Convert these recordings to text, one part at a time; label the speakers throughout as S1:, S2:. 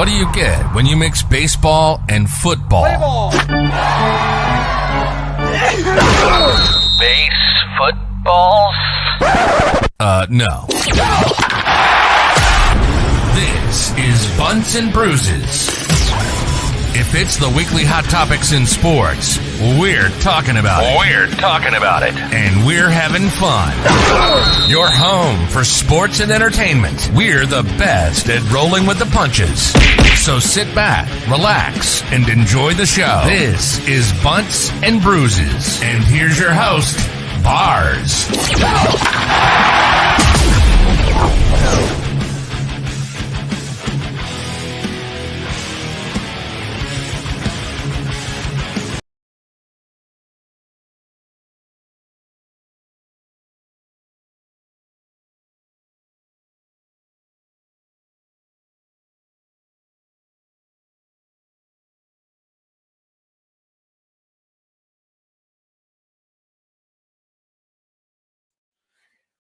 S1: What do you get when you mix baseball and football?
S2: Base footballs?
S1: No. This is Bunts and Bruises. If it's the weekly hot topics in sports, we're talking about it.
S2: We're talking about it.
S1: And we're having fun. Your home for sports and entertainment. We're the best at rolling with the punches. So sit back, relax, and enjoy the show. This is Bunts and Bruises. And here's your host, Bars.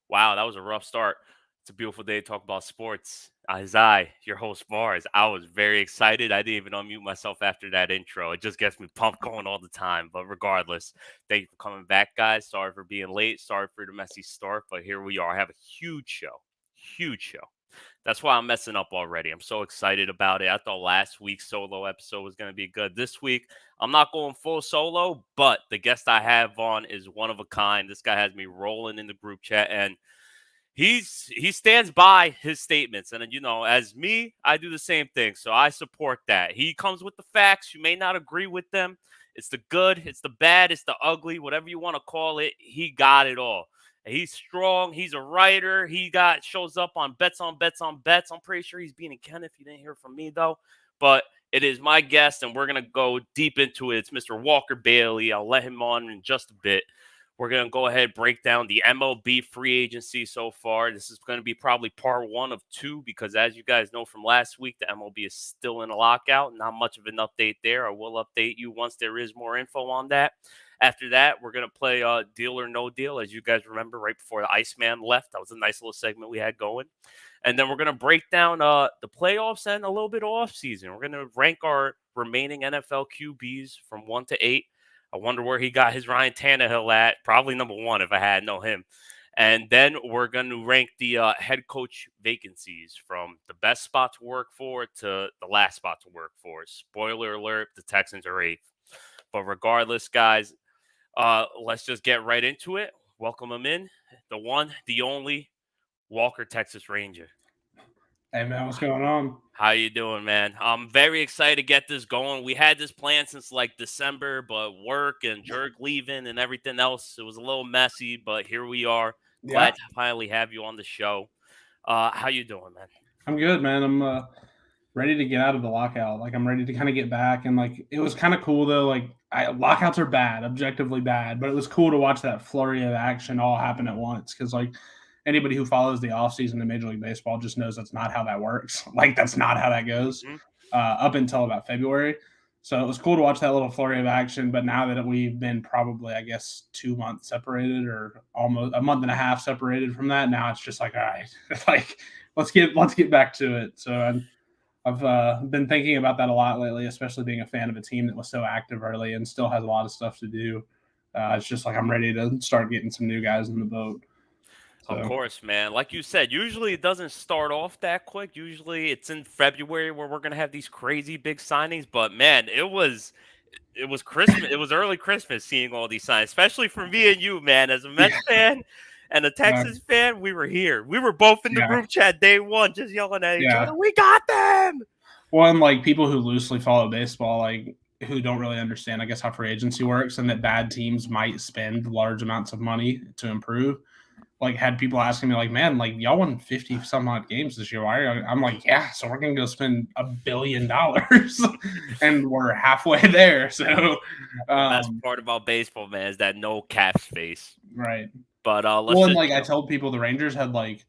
S3: Wow, that was a rough start. It's a beautiful day to talk about sports. As your host Mars, I was very excited. I didn't even unmute myself after that intro. It just gets me pumped going all the time. But regardless, thank you for coming back, guys. Sorry for being late. Sorry for the messy start, but here we are. I have a huge show. Huge show. That's why I'm messing up already. I'm so excited about it. I thought last week's solo episode was going to be good. This week, I'm not going full solo, but the guest I have on is one of a kind. This guy has me rolling in the group chat, and he stands by his statements. And, you know, as me, I do the same thing. So I support that. He comes with the facts. You may not agree with them. It's the good, it's the bad, it's the ugly, whatever you want to call it. He got it all. He's strong. He's a writer. He shows up on bets on bets on bets. I'm pretty sure he's beating Ken if you didn't hear from me, though. But it is my guest, and we're going to go deep into it. It's Mr. Walker Bailey. I'll let him on in just a bit. We're going to go ahead and break down the MLB Free Agency so far. This is going to be probably part one of two because, as you guys know from last week, the MLB is still in a lockout. Not much of an update there. I will update you once there is more info on that. After that, we're going to play Deal or No Deal. As you guys remember, right before the Iceman left, that was a nice little segment we had going. And then we're going to break down the playoffs and a little bit of offseason. We're going to rank our remaining NFL QBs from 1 to 8. I wonder where he got his Ryan Tannehill at. Probably number 1 if I had know him. And then we're going to rank the head coach vacancies from the best spot to work for to the last spot to work for. Spoiler alert, the Texans are 8th. But regardless, guys, let's just get right into it. Welcome him in. The one, the only, Walker, Texas Ranger.
S4: Hey, man, what's going on?
S3: How you doing, man? I'm very excited to get this going. We had this plan since like December, but work and Jerk leaving and everything else, it was a little messy, but here we are. Glad to finally have you on the show. How you doing, man?
S4: I'm good, man. I'm ready to get out of the lockout. Like, I'm ready to kind of get back. And, like, it was kind of cool, though. Like, lockouts are bad, objectively bad. But it was cool to watch that flurry of action all happen at once because, like, anybody who follows the offseason in Major League Baseball just knows that's not how that works. Like, that's not how that goes up until about February. So it was cool to watch that little flurry of action. But now that we've been probably, I guess, 2 months separated or almost a month and a half separated from that, now it's just like, all right, like, let's get back to it. So I've been thinking about that a lot lately, especially being a fan of a team that was so active early and still has a lot of stuff to do. It's just like I'm ready to start getting some new guys in the boat. So.
S3: Of course, man. Like you said, usually it doesn't start off that quick. Usually it's in February where we're going to have these crazy big signings. But, man, it was Christmas. It was early Christmas seeing all these signs, especially for me and you, man. As a Mets fan and a Texas fan, we were here. We were both in the group chat day one just yelling at each other, we got them!
S4: Well, and, like, people who loosely follow baseball, like, who don't really understand, I guess, how free agency works and that bad teams might spend large amounts of money to improve. Like, had people asking me, like, man, like, y'all won 50-some-odd games this year. Why are you? I'm like, yeah, so we're going to go spend $1 billion. And we're halfway there. So
S3: the best part about baseball, man, is that no cap space.
S4: Right.
S3: But
S4: I told people the Rangers had, like,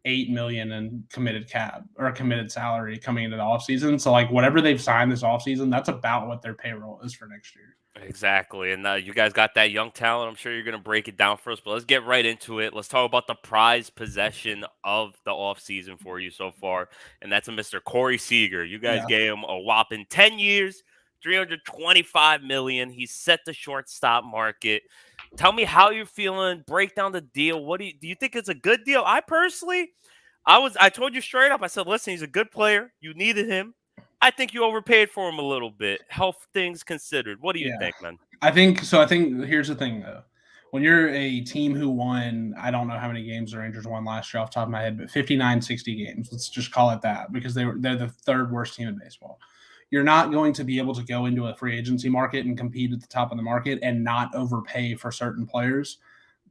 S4: $8 million in committed cap or committed salary coming into the offseason. So like whatever they've signed this offseason, that's about what their payroll is for next year.
S3: Exactly. And you guys got that young talent. I'm sure you're going to break it down for us, but let's get right into it. Let's talk about the prize possession of the offseason for you so far. And that's a Mr. Corey Seager. You guys
S4: Yeah.
S3: gave him a whopping 10 years, $325 million. He's set the shortstop market. Tell me how you're feeling. Break down the deal. What do you think it's a good deal? I personally, I told you straight up. I said, listen, he's a good player. You needed him. I think you overpaid for him a little bit. Health things considered. What do you think, man?
S4: I think so. I think here's the thing though. When you're a team who won, I don't know how many games the Rangers won last year off the top of my head, but 59, 60 games. Let's just call it that because they're the third worst team in baseball. You're not going to be able to go into a free agency market and compete at the top of the market and not overpay for certain players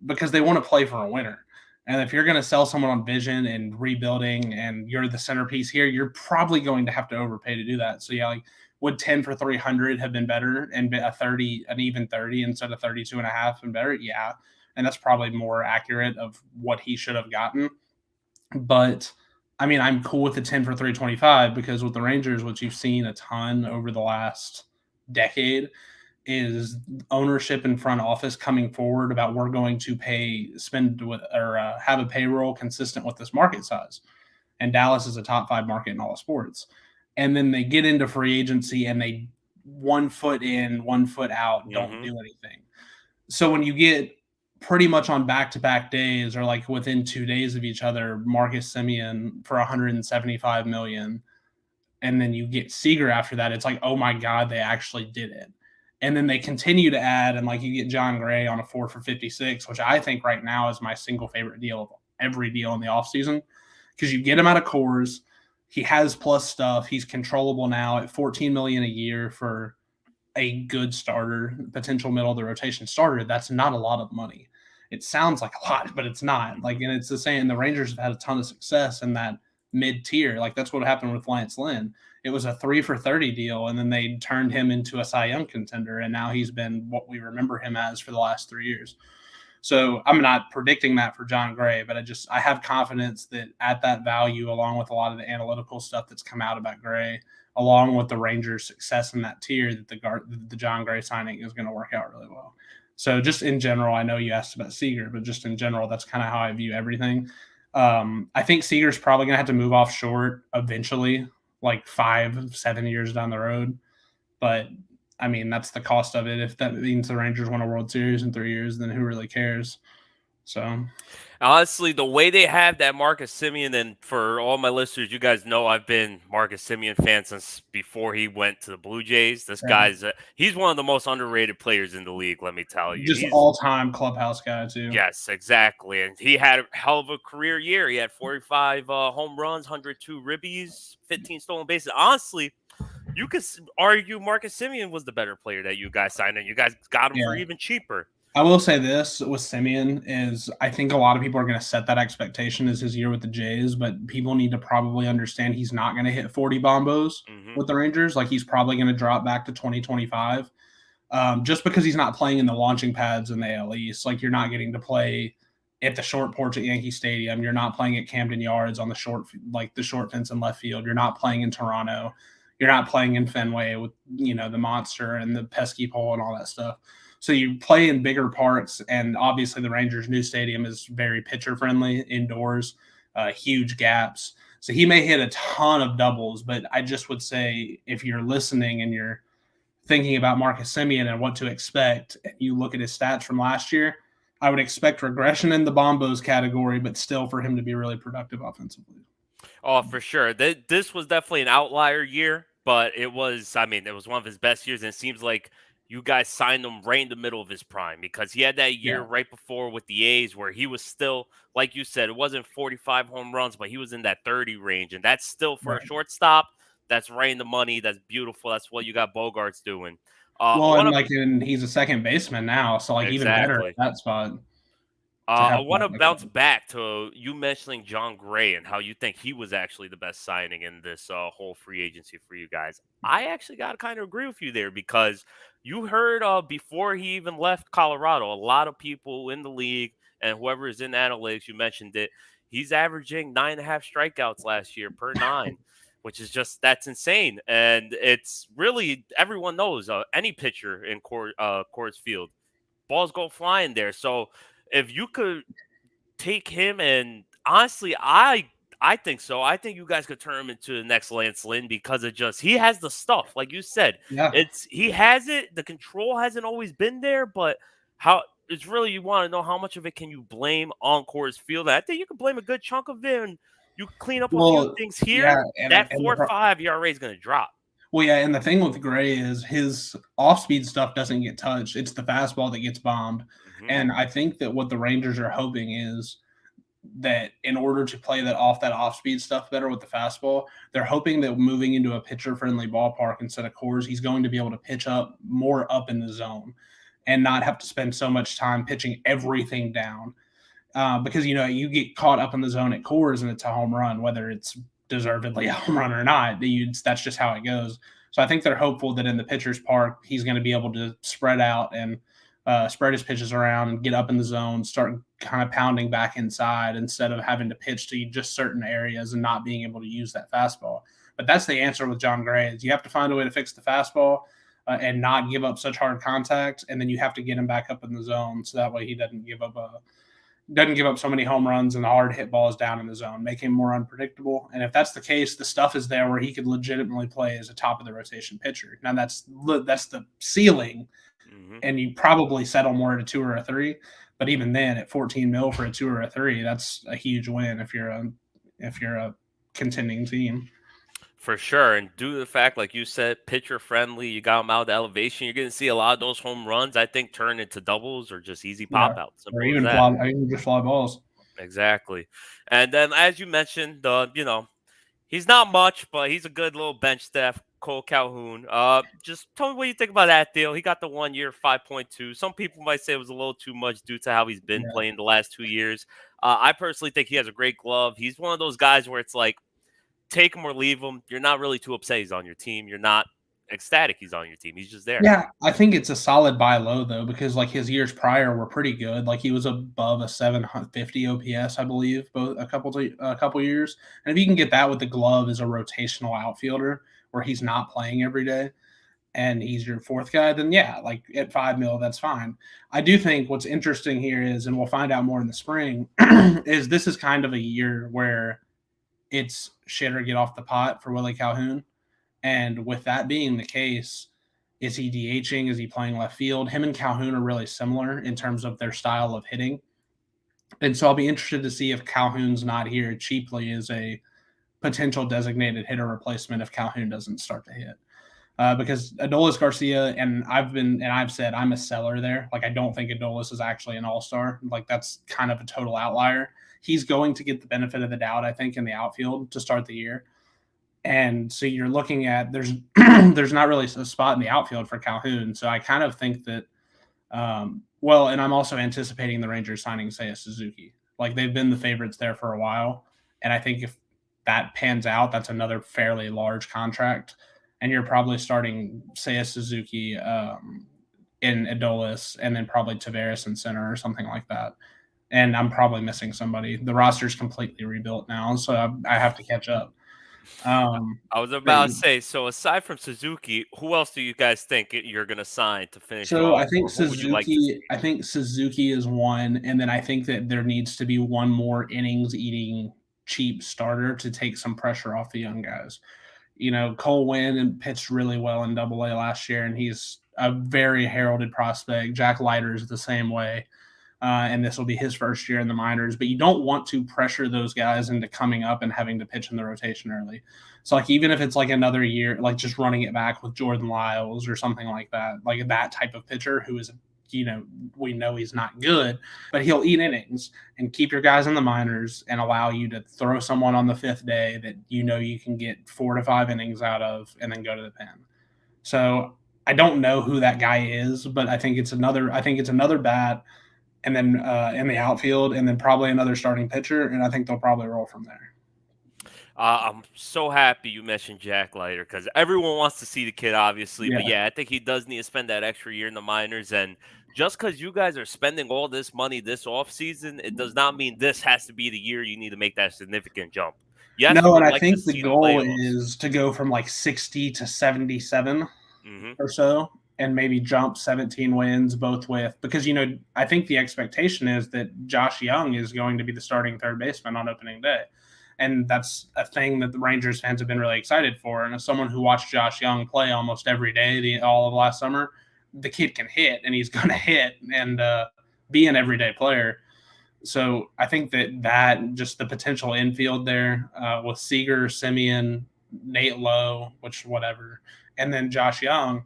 S4: because they want to play for a winner. And if you're going to sell someone on vision and rebuilding and you're the centerpiece here, you're probably going to have to overpay to do that. So yeah, like would 10 for 300 have been better and an even 30 instead of 32 and a half and better? Yeah. And that's probably more accurate of what he should have gotten. But I mean, I'm cool with the 10 for 325 because with the Rangers, what you've seen a ton over the last decade is ownership and front office coming forward about we're going to have a payroll consistent with this market size. And Dallas is a top 5 market in all of sports. And then they get into free agency and they 1 foot in, 1 foot out, don't do anything. So when you get pretty much on back-to-back days or like within 2 days of each other, Marcus Semien for $175 million, and then you get Seager after that, it's like, oh my God, they actually did it. And then they continue to add, and like you get John Gray on a 4 for 56, which I think right now is my single favorite deal of every deal in the offseason because you get him out of Coors. He has plus stuff. He's controllable now at $14 million a year for a good starter, potential middle of the rotation starter. That's not a lot of money. It sounds like a lot, but it's not. Like, and it's the same. The Rangers have had a ton of success in that mid tier. Like that's what happened with Lance Lynn. It was a 3 for 30 deal, and then they turned him into a Cy Young contender, and now he's been what we remember him as for the last 3 years. So I'm not predicting that for John Gray, but I have confidence that at that value, along with a lot of the analytical stuff that's come out about Gray, along with the Rangers' success in that tier, that the John Gray signing is going to work out really well. So just in general, I know you asked about Seager, but just in general, that's kind of how I view everything. I think Seager's probably going to have to move off short eventually, like 5-7 years down the road. But I mean, that's the cost of it. If that means the Rangers win a World Series in 3 years, then who really cares? So
S3: honestly, the way they have that Marcus Semien, and for all my listeners, you guys know I've been Marcus Semien fan since before he went to the Blue Jays. This guy's he's one of the most underrated players in the league, let me tell you.
S4: Just all-time clubhouse guy too.
S3: Yes, exactly. And he had a hell of a career year. He had 45 home runs, 102 ribbies, 15 stolen bases. Honestly, you could argue Marcus Semien was the better player that you guys signed, and you guys got him for even cheaper.
S4: I will say this with Semien is I think a lot of people are going to set that expectation as his year with the Jays, but people need to probably understand he's not going to hit 40 bombos with the Rangers. Like he's probably going to drop back to 2025 just because he's not playing in the launching pads in the AL East. Like you're not getting to play at the short porch at Yankee Stadium. You're not playing at Camden Yards on the short fence in left field. You're not playing in Toronto. You're not playing in Fenway with, the monster and the pesky pole and all that stuff. So you play in bigger parks, and obviously the Rangers' new stadium is very pitcher-friendly indoors, huge gaps. So he may hit a ton of doubles, but I just would say if you're listening and you're thinking about Marcus Semien and what to expect, and you look at his stats from last year, I would expect regression in the bombos category, but still for him to be really productive offensively.
S3: Oh, for sure. This was definitely an outlier year, but it was one of his best years, and it seems like you guys signed him right in the middle of his prime because he had that year right before with the A's where he was still, like you said, it wasn't 45 home runs, but he was in that 30 range. And that's still for a shortstop. That's right in the money. That's beautiful. That's what you got Bogarts doing.
S4: And he's a second baseman now. So even better at that spot.
S3: I want to bounce back to you mentioning John Gray and how you think he was actually the best signing in this whole free agency for you guys. I actually got to kind of agree with you there because you heard before he even left Colorado, a lot of people in the league And whoever is in analytics, you mentioned it, he's averaging 9.5 strikeouts last year per 9, which is that's insane. And it's really, everyone knows any pitcher in Coors Field, balls go flying there. So if you could take him, and honestly, I think so. I think you guys could turn him into the next Lance Lynn because he has the stuff, like you said.
S4: Yeah.
S3: He has it. The control hasn't always been there, but how it's really, you want to know how much of it can you blame on Coors Field. And I think you can blame a good chunk of it, and you clean up a few
S4: Well,
S3: things
S4: yeah,
S3: here. That 4.5 ERA is going to drop.
S4: Well, yeah, and the thing with Gray is his off-speed stuff doesn't get touched. It's the fastball that gets bombed. And I think that what the Rangers are hoping is that in order to play that off-speed stuff better with the fastball, they're hoping that moving into a pitcher-friendly ballpark instead of Coors, he's going to be able to pitch more up in the zone and not have to spend so much time pitching everything down. Because, you get caught up in the zone at Coors and it's a home run, whether it's deservedly a home run or not. That's just how it goes. So I think they're hopeful that in the pitcher's park, he's going to be able to spread out and spread his pitches around and get up in the zone, start kind of pounding back inside instead of having to pitch to just certain areas and not being able to use that fastball. But that's the answer with John Gray is you have to find a way to fix the fastball and not give up such hard contact. And then you have to get him back up in the zone so that way he doesn't give up so many home runs and the hard hit balls down in the zone, make him more unpredictable. And if that's the case, the stuff is there where he could legitimately play as a top of the rotation pitcher. Now that's the ceiling, and you probably settle more at a 2 or a 3. But even then, at $14 million for a 2 or a 3, that's a huge win if you're a contending team.
S3: For sure. And due to the fact, like you said, pitcher friendly, you got him out of the elevation, you're going to see a lot of those home runs, I think, turn into doubles or just easy pop outs.
S4: Or even just fly balls.
S3: Exactly. And then, as you mentioned, he's not much, but he's a good little bench staff, Cole Calhoun. Just tell me what you think about that deal. He got the 1 year, 5.2. Some people might say it was a little too much due to how he's been playing the last 2 years. I personally think he has a great glove. He's one of those guys where it's like, take him or leave him. You're not really too upset he's on your team. You're not ecstatic he's on your team. He's just there.
S4: Yeah, I think it's a solid buy low, though, because like his years prior were pretty good. Like he was above a 750 OPS, I believe, both a couple years. And if you can get that with the glove as a rotational outfielder where he's not playing every day and he's your fourth guy, then yeah, like at $5 million, that's fine. I do think what's interesting here is, and we'll find out more in the spring, is this is kind of a year where it's shit or get off the pot for Willie Calhoun. And with that being the case, is he DHing? Is he playing left field? Him and Calhoun are really similar in terms of their style of hitting. And so I'll be interested to see if Calhoun's not here cheaply as a potential designated hitter replacement if Calhoun doesn't start to hit. Because Adolis Garcia, and I've said I'm a seller there. Like I don't think Adolis is actually an all-star. Like that's kind of a total outlier. He's going to get the benefit of the doubt, I think, in the outfield to start the year. And so you're looking at there's not really a spot in the outfield for Calhoun. So I kind of think that, and I'm also anticipating the Rangers signing Seiya Suzuki. Like they've been the favorites there for a while. And I think if that pans out, that's another fairly large contract. And you're probably starting Seiya Suzuki in Adolis and then probably Taveras in center or something like that. And I'm probably missing somebody. The roster's completely rebuilt now, so I have to catch up.
S3: I was about to say, so aside from Suzuki, who else do you guys think you're going to sign to finish?
S4: So I think Suzuki. I think Suzuki is one, and then I think that there needs to be one more innings-eating cheap starter to take some pressure off the young guys. Cole Winn pitched really well in Double-A last year, and he's a very heralded prospect. Jack Leiter is the same way. And this will be his first year in the minors, but you don't want to pressure those guys into coming up and having to pitch in the rotation early. So like, even if it's like another year, like just running it back with Jordan Lyles or something like that type of pitcher who is, we know he's not good, but he'll eat innings and keep your guys in the minors and allow you to throw someone on the fifth day that, you can get 4 to 5 innings out of and then go to the pen. So I don't know who that guy is, but I think it's another bat. And then in the outfield, and then probably another starting pitcher, and I think they'll probably roll from there.
S3: I'm so happy you mentioned Jack Leiter because everyone wants to see the kid, obviously. But
S4: Yeah.
S3: yeah, I think he does need to spend that extra year in the minors. And just because you guys are spending all this money this offseason, it does not mean this has to be the year you need to make that significant jump. Yes, we
S4: No, and
S3: would
S4: I
S3: like to
S4: think the
S3: see the
S4: goal
S3: playoffs.
S4: is to go from like 60 to 77
S3: Hmm.
S4: or so, and maybe jump 17 wins both with, because, I think the expectation is that Josh Young is going to be the starting third baseman on opening day. And that's a thing that the Rangers fans have been really excited for. And as someone who watched Josh Young play almost every day, all of last summer, the kid can hit and he's going to hit and be an everyday player. So I think that just the potential infield there with Seager, Simeon, Nate Lowe, which whatever, and then Josh Young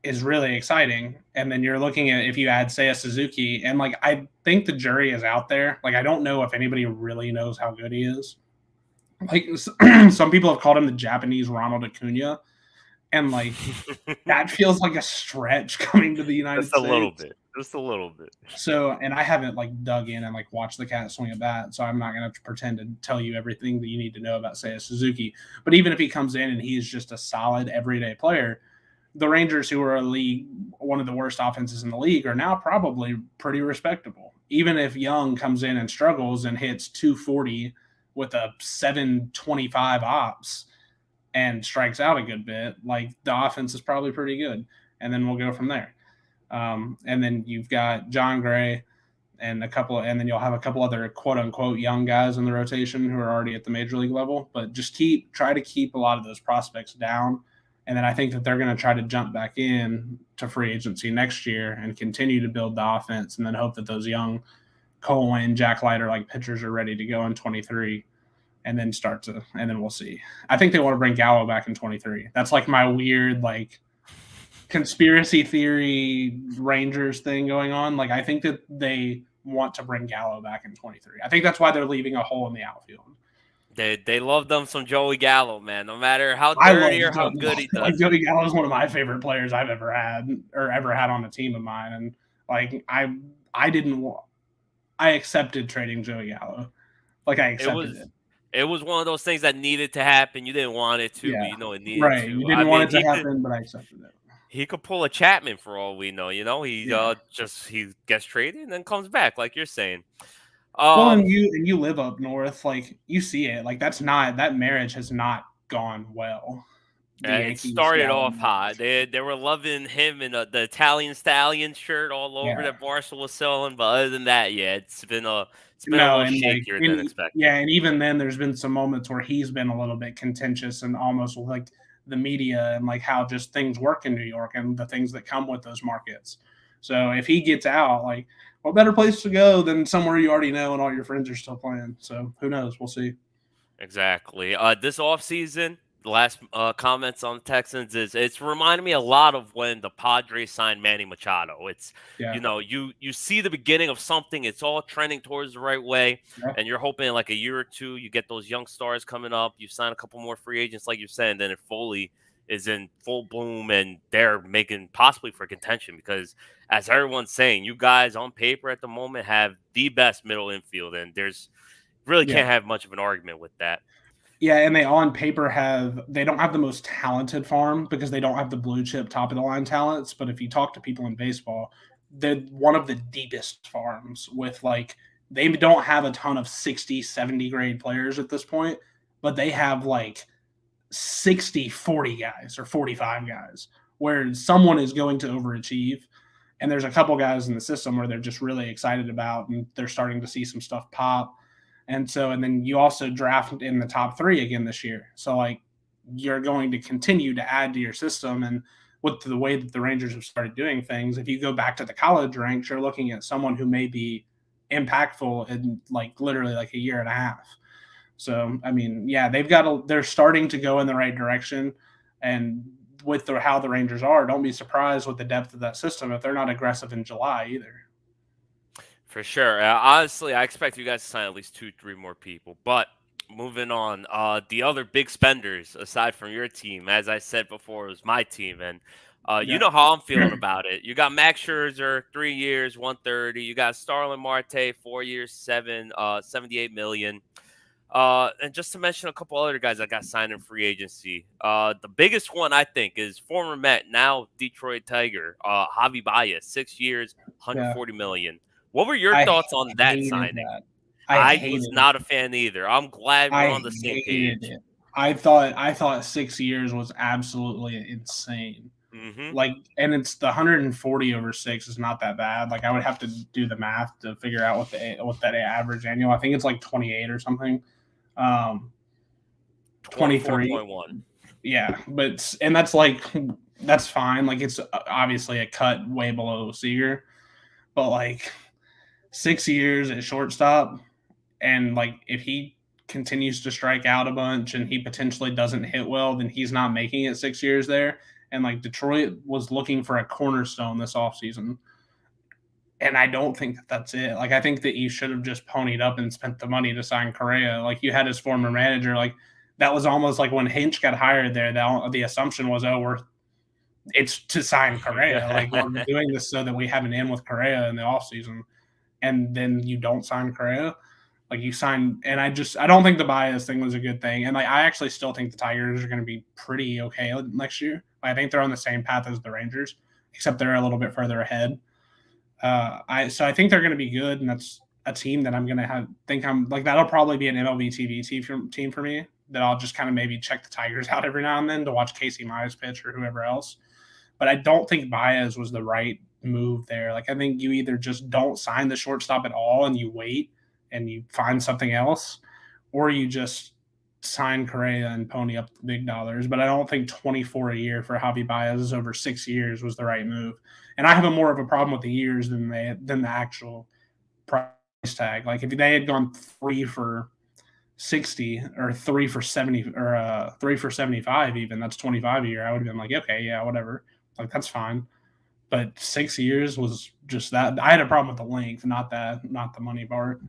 S4: is really exciting. And then you're looking at if you add Seiya Suzuki, and like I think the jury is out there. Like I don't know if anybody really knows how good he is. Like some people have called him the Japanese Ronald Acuna, and like that feels like a stretch coming to the
S3: Just
S4: United
S3: a little
S4: States.
S3: bit. Just a little bit.
S4: So, and I haven't like dug in and like watched the cat swing a bat, so I'm not going to pretend to tell you everything that you need to know about Seiya Suzuki. But even if he comes in and he's just a solid everyday player, the Rangers, who are one of the worst offenses in the league, are now probably pretty respectable. Even if Young comes in and struggles and hits 240 with a 725 ops and strikes out a good bit, like the offense is probably pretty good. And then we'll go from there. And then you've got John Gray and then you'll have a couple other quote unquote young guys in the rotation who are already at the major league level, but just try to keep a lot of those prospects down. And then I think that they're going to try to jump back in to free agency next year and continue to build the offense, and then hope that those young Cole Wayne, Jack Leiter like pitchers are ready to go in 23, and then and then we'll see. I think they want to bring Gallo back in 23. That's like my weird like conspiracy theory Rangers thing going on. Like I think that they want to bring Gallo back in 23. I think that's why they're leaving a hole in the outfield.
S3: They love them some Joey Gallo, man. No matter how
S4: I love
S3: dirty or how good he
S4: like
S3: does.
S4: Joey Gallo is one of my favorite players I've ever had on a team of mine, and like I accepted trading Joey Gallo. Like I accepted it.
S3: It was one of those things that needed to happen. You didn't want it to,
S4: Yeah,
S3: but you know it needed
S4: right.
S3: to.
S4: You
S3: I
S4: didn't
S3: mean,
S4: want it to happen, but I accepted it.
S3: he could pull a Chapman for all we know. He
S4: Yeah.
S3: he gets traded and then comes back, like you're saying.
S4: Well,
S3: Um,
S4: and you live up north, like you see it. Like that marriage has not gone well. The
S3: it
S4: Yankees
S3: started
S4: Gallo
S3: off hot.
S4: marriage.
S3: They were loving him in the Italian stallion shirt all over
S4: Yeah.
S3: that Barca was selling. But other than that, yeah, it's been a
S4: No,
S3: little
S4: and like
S3: shakier than expected.
S4: and even then there's been some moments where he's been a little bit contentious and almost with like the media and like how just things work in New York and the things that come with those markets. So if he gets out, like what better place to go than somewhere you already know and all your friends are still playing. So who knows? We'll see.
S3: Exactly. This offseason, the last comments on the Texans is it's reminding me a lot of when the Padres signed Manny Machado. It's
S4: Yeah.
S3: you see the beginning of something, it's all trending towards the right way,
S4: Yeah.
S3: and you're hoping in like a year or two you get those young stars coming up. You sign a couple more free agents, like you're saying, then it fully is in full bloom and they're making possibly for contention because as everyone's saying, you guys on paper at the moment have the best middle infield, and there's really
S4: Yeah.
S3: can't have much of an argument with that.
S4: Yeah, and they on paper they don't have the most talented farm because they don't have the blue chip top of the line talents. But if you talk to people in baseball, they're one of the deepest farms with like they don't have a ton of 60, 70 grade players at this point, but they have like 60-40 guys or 45 guys where someone is going to overachieve. And there's a couple guys in the system where they're just really excited about and they're starting to see some stuff pop. And then you also draft in the top 3 again this year. So like you're going to continue to add to your system. And with the way that the Rangers have started doing things, if you go back to the college ranks, you're looking at someone who may be impactful in like literally like a year and a half. So, I mean, yeah, they're starting to go in the right direction. And with how the Rangers are, don't be surprised with the depth of that system if they're not aggressive in July either.
S3: For sure. Honestly, I expect you guys to sign at least 2, 3 more people. But moving on, the other big spenders aside from your team, as I said before, it was my team, and you
S4: Yeah.
S3: know how I'm feeling about it. You got Max Scherzer, 3 years, 130. You got Starlin Marte, 4 years, 78 million. And just to mention a couple other guys that got signed in free agency. The biggest one I think is former Met, now Detroit Tiger, Javi Baez, 6 years,
S4: Yeah,
S3: 140 million. What were your
S4: I
S3: thoughts on that
S4: hated
S3: signing?
S4: that. I
S3: I was
S4: hated
S3: not a fan either. I'm glad we're
S4: I
S3: on the same
S4: hated
S3: page.
S4: it. I thought 6 years was absolutely insane.
S3: Hmm.
S4: Like, and it's the 140 over 6 is not that bad. Like, I would have to do the math to figure out what that average annual. I think it's like 28 or something. 23.
S3: 24.1.
S4: Yeah, but and that's fine. Like, it's obviously a cut way below Seager, but like 6 years at shortstop, and like if he continues to strike out a bunch and he potentially doesn't hit well, then he's not making it 6 years there. And like Detroit was looking for a cornerstone this offseason. And I don't think that that's it. Like, I think that you should have just ponied up and spent the money to sign Correa. Like, you had his former manager. Like, that was almost like when Hinch got hired there, the assumption was, oh, it's to sign Correa. Like, we're doing this so that we have an in with Correa in the offseason. And then you don't sign Correa. Like, you sign, and I don't think the Baez thing was a good thing. And like, I actually still think the Tigers are going to be pretty okay next year. I think they're on the same path as the Rangers, except they're a little bit further ahead. I think they're going to be good, and that's a team that I'm going to think I'm like, that'll probably be an MLB TV team for me, that I'll just kind of maybe check the Tigers out every now and then to watch Casey Mize pitch or whoever else. But I don't think Baez was the right move there. Like, I think you either just don't sign the shortstop at all and you wait and you find something else, or you just sign Correa and pony up the big dollars. But I don't think 24 a year for Javi Baez over 6 years was the right move. And I have more of a problem with the years than the actual price tag. Like, if they had gone 3 for 60 or 3 for 70 or 3 for 75, even that's 25 a year, I would have been like, okay, yeah, whatever. Like, that's fine. But 6 years was just that. I had a problem with the length, not the money part.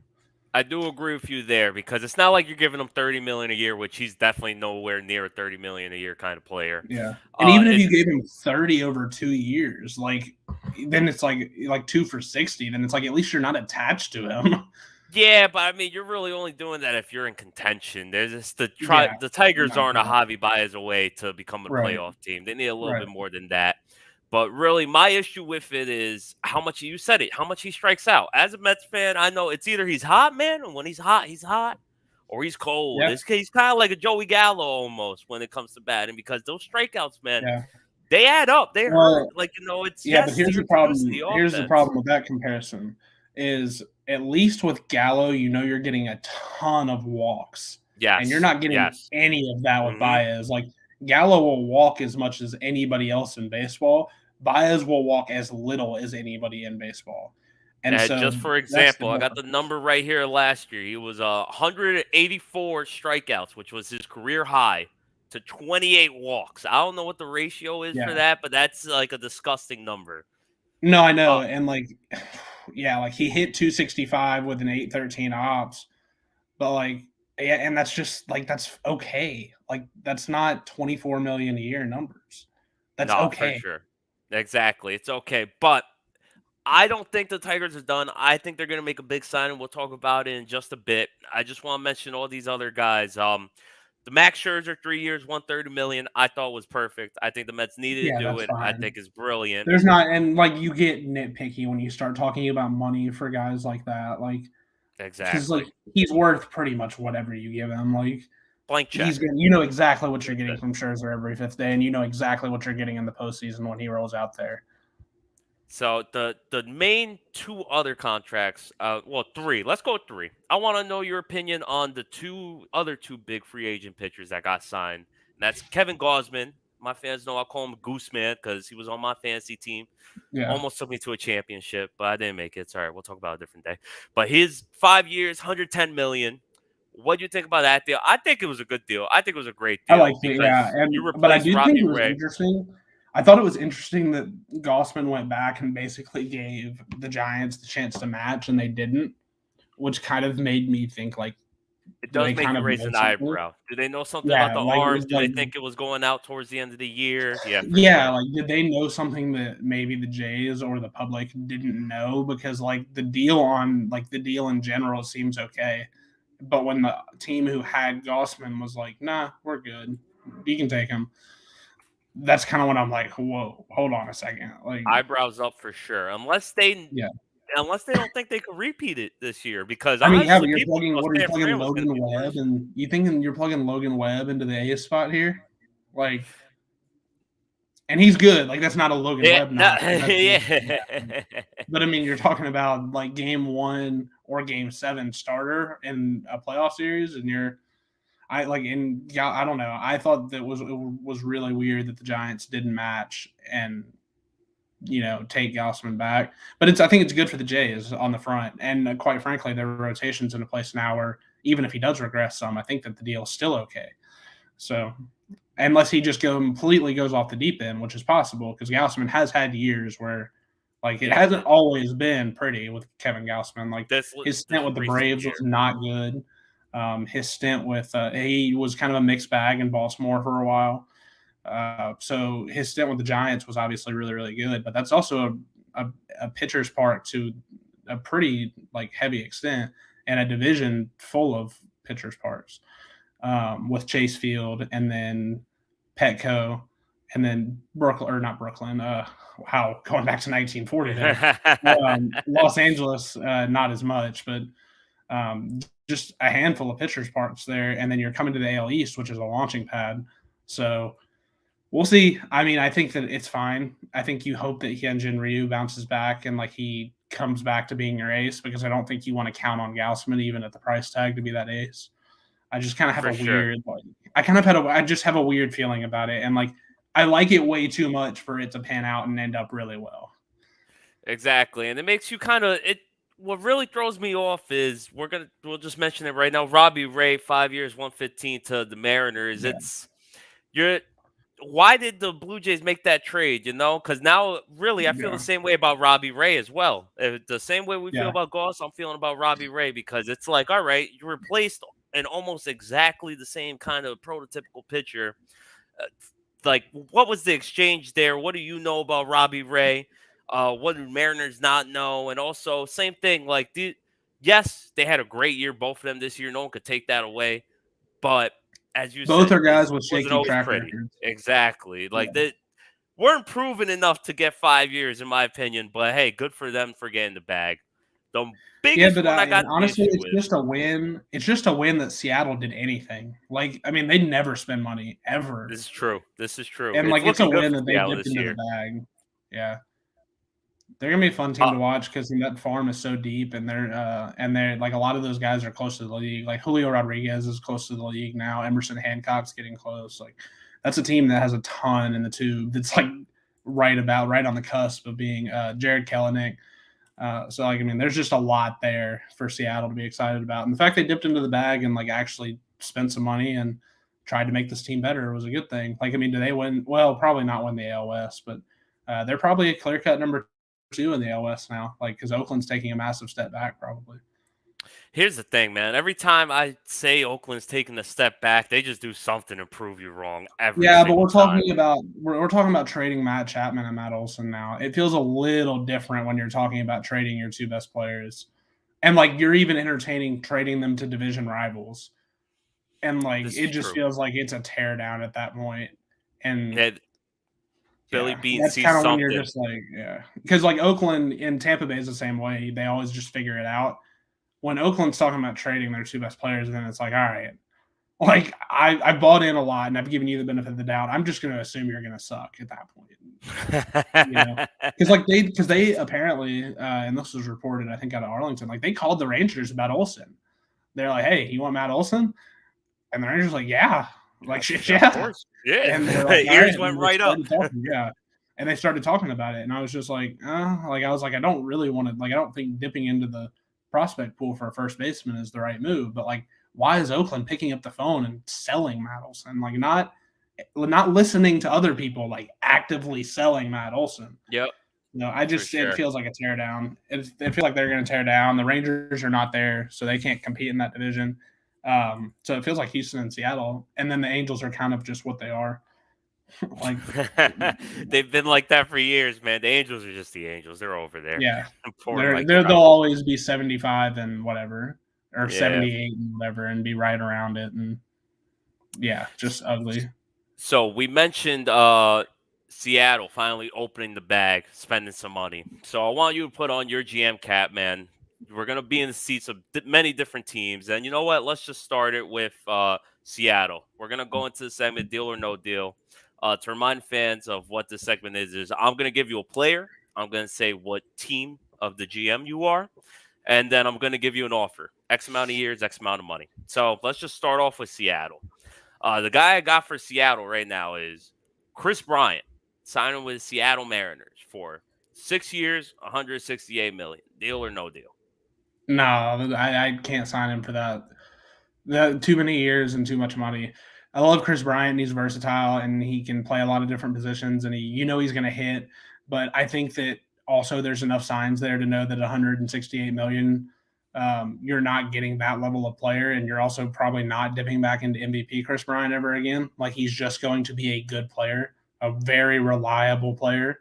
S3: I do agree with you there because it's not like you're giving him 30 million a year, which he's definitely nowhere near a 30 million a year kind of player.
S4: Yeah. And even if
S3: It's
S4: you gave him 30 over 2 years, like, then it's like 2 for 60, then it's like at least you're not attached to him.
S3: Yeah, but I mean, you're really only doing that if you're in contention. There's just
S4: Yeah.
S3: the Tigers
S4: Not
S3: aren't a
S4: that.
S3: Javi Baez away to become a
S4: Right.
S3: playoff team. They need a little
S4: Right.
S3: bit more than that. But really, my issue with it is how much you said it, how much he strikes out. As a Mets fan, I know it's either he's hot, man, and when he's hot, or he's cold.
S4: Yeah.
S3: He's kind of like a Joey Gallo almost when it comes to batting because those strikeouts, man,
S4: Yeah.
S3: they add up. They hurt. Like, it's
S4: Yeah,
S3: yes,
S4: but here's
S3: you're
S4: the problem.
S3: producing the
S4: Here's the
S3: offense.
S4: problem with that comparison is, at least with Gallo, you're getting a ton of walks.
S3: Yes,
S4: And you're not getting any of that with
S3: Mhm.
S4: Baez. Like, Gallo will walk as much as anybody else in baseball. Baez will walk as little as anybody in baseball. And so,
S3: just for
S4: that's
S3: example, I got the
S4: difference.
S3: number right here last year. He was 184 strikeouts, which was his career high, to 28 walks. I don't know what the ratio is for
S4: Yeah.
S3: that, but that's like a disgusting number.
S4: No, I know. And like, yeah, like he hit 265 with an 813 ops, but like, yeah, and that's just like, that's okay. Like, that's not 24 million a year numbers. That's
S3: No, for
S4: okay.
S3: sure. Exactly. It's okay. But I don't think the Tigers are done. I think they're going to make a big signing. We'll talk about it in just a bit. I just want to mention all these other guys. The Max Scherzer, 3 years, 130 million, I thought was perfect. I think the Mets needed
S4: Yeah,
S3: to do
S4: that's
S3: it. I
S4: fine.
S3: think it's brilliant.
S4: There's not, and like, you get nitpicky when you start talking about money for guys like that. Like, because
S3: Exactly.
S4: like, he's worth pretty much whatever you give him. Like,
S3: Blank check.
S4: he's gonna, you know exactly what you're getting from Scherzer every fifth day, and you know exactly what you're getting in the postseason when he rolls out there.
S3: So the main 2 other contracts, well, 3. Let's go with 3. I want to know your opinion on the other 2 big free agent pitchers that got signed. And that's Kevin Gausman. My fans know I call him Gooseman because he was on my fantasy team.
S4: Yeah.
S3: Almost took me to a championship, but I didn't make it. It's all right. We'll talk about it a different day. But his 5 years, 110 million. What do you think about that deal? I think it was a good deal. I think it was a great deal.
S4: I liked it, yeah. But I do think it was interesting. I thought it was interesting that Gossman went back and basically gave the Giants the chance to match, and they didn't, which kind of made me think, like,
S3: it does make
S4: kind
S3: you
S4: of
S3: raise an
S4: know something?
S3: eyebrow. Do they know something
S4: Yeah,
S3: about the
S4: like,
S3: arms? Do they
S4: like,
S3: think it was going out towards the end of the year? Yeah, for
S4: yeah,
S3: sure.
S4: like, did they know something that maybe the Jays or the public didn't know? Because like the deal in general seems okay. But when the team who had Gossman was like, "Nah, we're good. You can take him," that's kind of when I'm like, "Whoa, hold on a second." Like,
S3: Eyebrows up for sure, unless they
S4: yeah.
S3: don't think they could repeat it this year. Because
S4: I mean, yeah,
S3: honestly,
S4: but you're
S3: people
S4: plugging.
S3: thought
S4: What are you
S3: San
S4: plugging
S3: Fran was going to
S4: Logan
S3: be
S4: Webb,
S3: worse.
S4: and you thinking you're plugging Logan Webb into the A spot here? Like, and he's good. Like, that's not a Logan
S3: Yeah,
S4: Webb
S3: no,
S4: knock. That's just bad.
S3: yeah.
S4: But I mean, you're talking about like game 1 or game 7 starter in a playoff series, and I don't know. I thought that was really weird that the Giants didn't match and take Gausman back. But I think it's good for the Jays on the front, and quite frankly, their rotation's in a place now where even if he does regress some, I think that the deal is still okay. So unless he just completely goes off the deep end, which is possible, because Gausman has had years where it hasn't always been pretty with Kevin Gausman. Like his stint with the Braves was not good. His stint with he was kind of a mixed bag in Baltimore for a while. So his stint with the Giants was obviously really, really good, but that's also a pitcher's park to a pretty heavy extent, and a division full of pitcher's parks with Chase Field and then Petco and then Brooklyn, or not Brooklyn. Going back to 1940 there. Los Angeles, not as much, but just a handful of pitchers parks there, and then you're coming to the AL East, which is a launching pad. So we'll see. I mean, I think that it's fine. I think you hope that Hyunjin Ryu bounces back and he comes back to being your ace, because I don't think you want to count on Gausman even at the price tag to be that ace. I just kind of have I just have a weird feeling about it, and I like it way too much for it to pan out and end up really well.
S3: Exactly, and it makes you kind of it. What really throws me off is we'll just mention it right now. Robbie Ray, 5 years, 115 to the Mariners.
S4: Yeah.
S3: Why did the Blue Jays make that trade? Because now really I feel the same way about Robbie Ray as well. The same way we feel about Goss, I'm feeling about Robbie Ray, because it's like, all right, you replaced an almost exactly the same kind of prototypical pitcher. What was the exchange there? What do you know about Robbie Ray? What do Mariners not know? And also, same thing. Yes, they had a great year, both of them this year. No one could take that away. But as you
S4: both
S3: said,
S4: are guys
S3: it
S4: with
S3: wasn't
S4: shaky
S3: always
S4: track
S3: pretty.
S4: records.
S3: Exactly. They weren't proven enough to get 5 years, in my opinion. But hey, good for them for getting the bag. The biggest one I got
S4: honestly,
S3: the
S4: it's
S3: issue with.
S4: just a win. It's just a win that Seattle did anything. They never spend money ever.
S3: This is true.
S4: And it's a win that they dipped into
S3: year.
S4: the bag. Yeah. They're gonna be a fun team to watch, because that farm is so deep, and they're a lot of those guys are close to the league. Like Julio Rodriguez is close to the league now. Emerson Hancock's getting close. That's a team that has a ton in the tube. That's right on the cusp of being Jared Kelenic. There's just a lot there for Seattle to be excited about, and the fact they dipped into the bag and actually spent some money and tried to make this team better was a good thing. Do they win? Well, probably not win the AL West, but they're probably a clear-cut number 2 in the AL West now, because Oakland's taking a massive step back probably.
S3: Here's the thing, man. Every time I say Oakland's taking a step back, they just do something to prove you wrong. But
S4: we're talking about trading Matt Chapman and Matt Olson now. It feels a little different when you're talking about trading your 2 best players, and you're even entertaining trading them to division rivals, and it just feels like it's a teardown at that point. And
S3: Billy Bean
S4: that's
S3: sees
S4: kind of
S3: something.
S4: when you're just because Oakland and Tampa Bay is the same way. They always just figure it out. When Oakland's talking about trading their 2 best players, then it's all right. I bought in a lot, and I've given you the benefit of the doubt. I'm just going to assume you're going to suck at that point. Because they apparently, and this was reported, I think, out of Arlington, they called the Rangers about Olson. They're like, "Hey, you want Matt Olson?" And the Rangers like, "Yeah." Shit, yeah.
S3: Of course. Yeah.
S4: And they're
S3: ears went right up.
S4: And they started talking about it, and I was just I don't really want to, I don't think dipping into the prospect pool for a first baseman is the right move, but why is Oakland picking up the phone and selling Matt Olson? Not listening to other people, actively selling Matt Olson.
S3: Yep.
S4: It feels like a teardown. It feels like they're going to tear down. The Rangers are not there, so they can't compete in that division. So it feels like Houston and Seattle, and then the Angels are kind of just what they are.
S3: They've been like that for years, man. The Angels are just the Angels. They're over there.
S4: Yeah. They'll always be 75 and whatever. or 78 and whatever, and be right around it. And yeah, just ugly.
S3: So we mentioned Seattle finally opening the bag, spending some money. So I want you to put on your GM cap, man. We're gonna be in the seats of many different teams, and you know what? Let's just start it with Seattle. We're gonna go into the segment deal or no deal. To remind fans of what this segment is I'm gonna give you a player. I'm gonna say what team of the GM you are, and then I'm gonna give you an offer: X amount of years, X amount of money. So let's just start off with Seattle. The guy I got for Seattle right now is Chris Bryant, signing with Seattle Mariners for 6 years, 168 million. Deal or no deal?
S4: No, I can't sign him for that. Too many years and too much money. I love Chris Bryant. He's versatile and he can play a lot of different positions, and he's going to hit. But I think that also there's enough signs there to know that 168 million, you're not getting that level of player, and you're also probably not dipping back into MVP Chris Bryant ever again. Like, he's just going to be a good player, a very reliable player.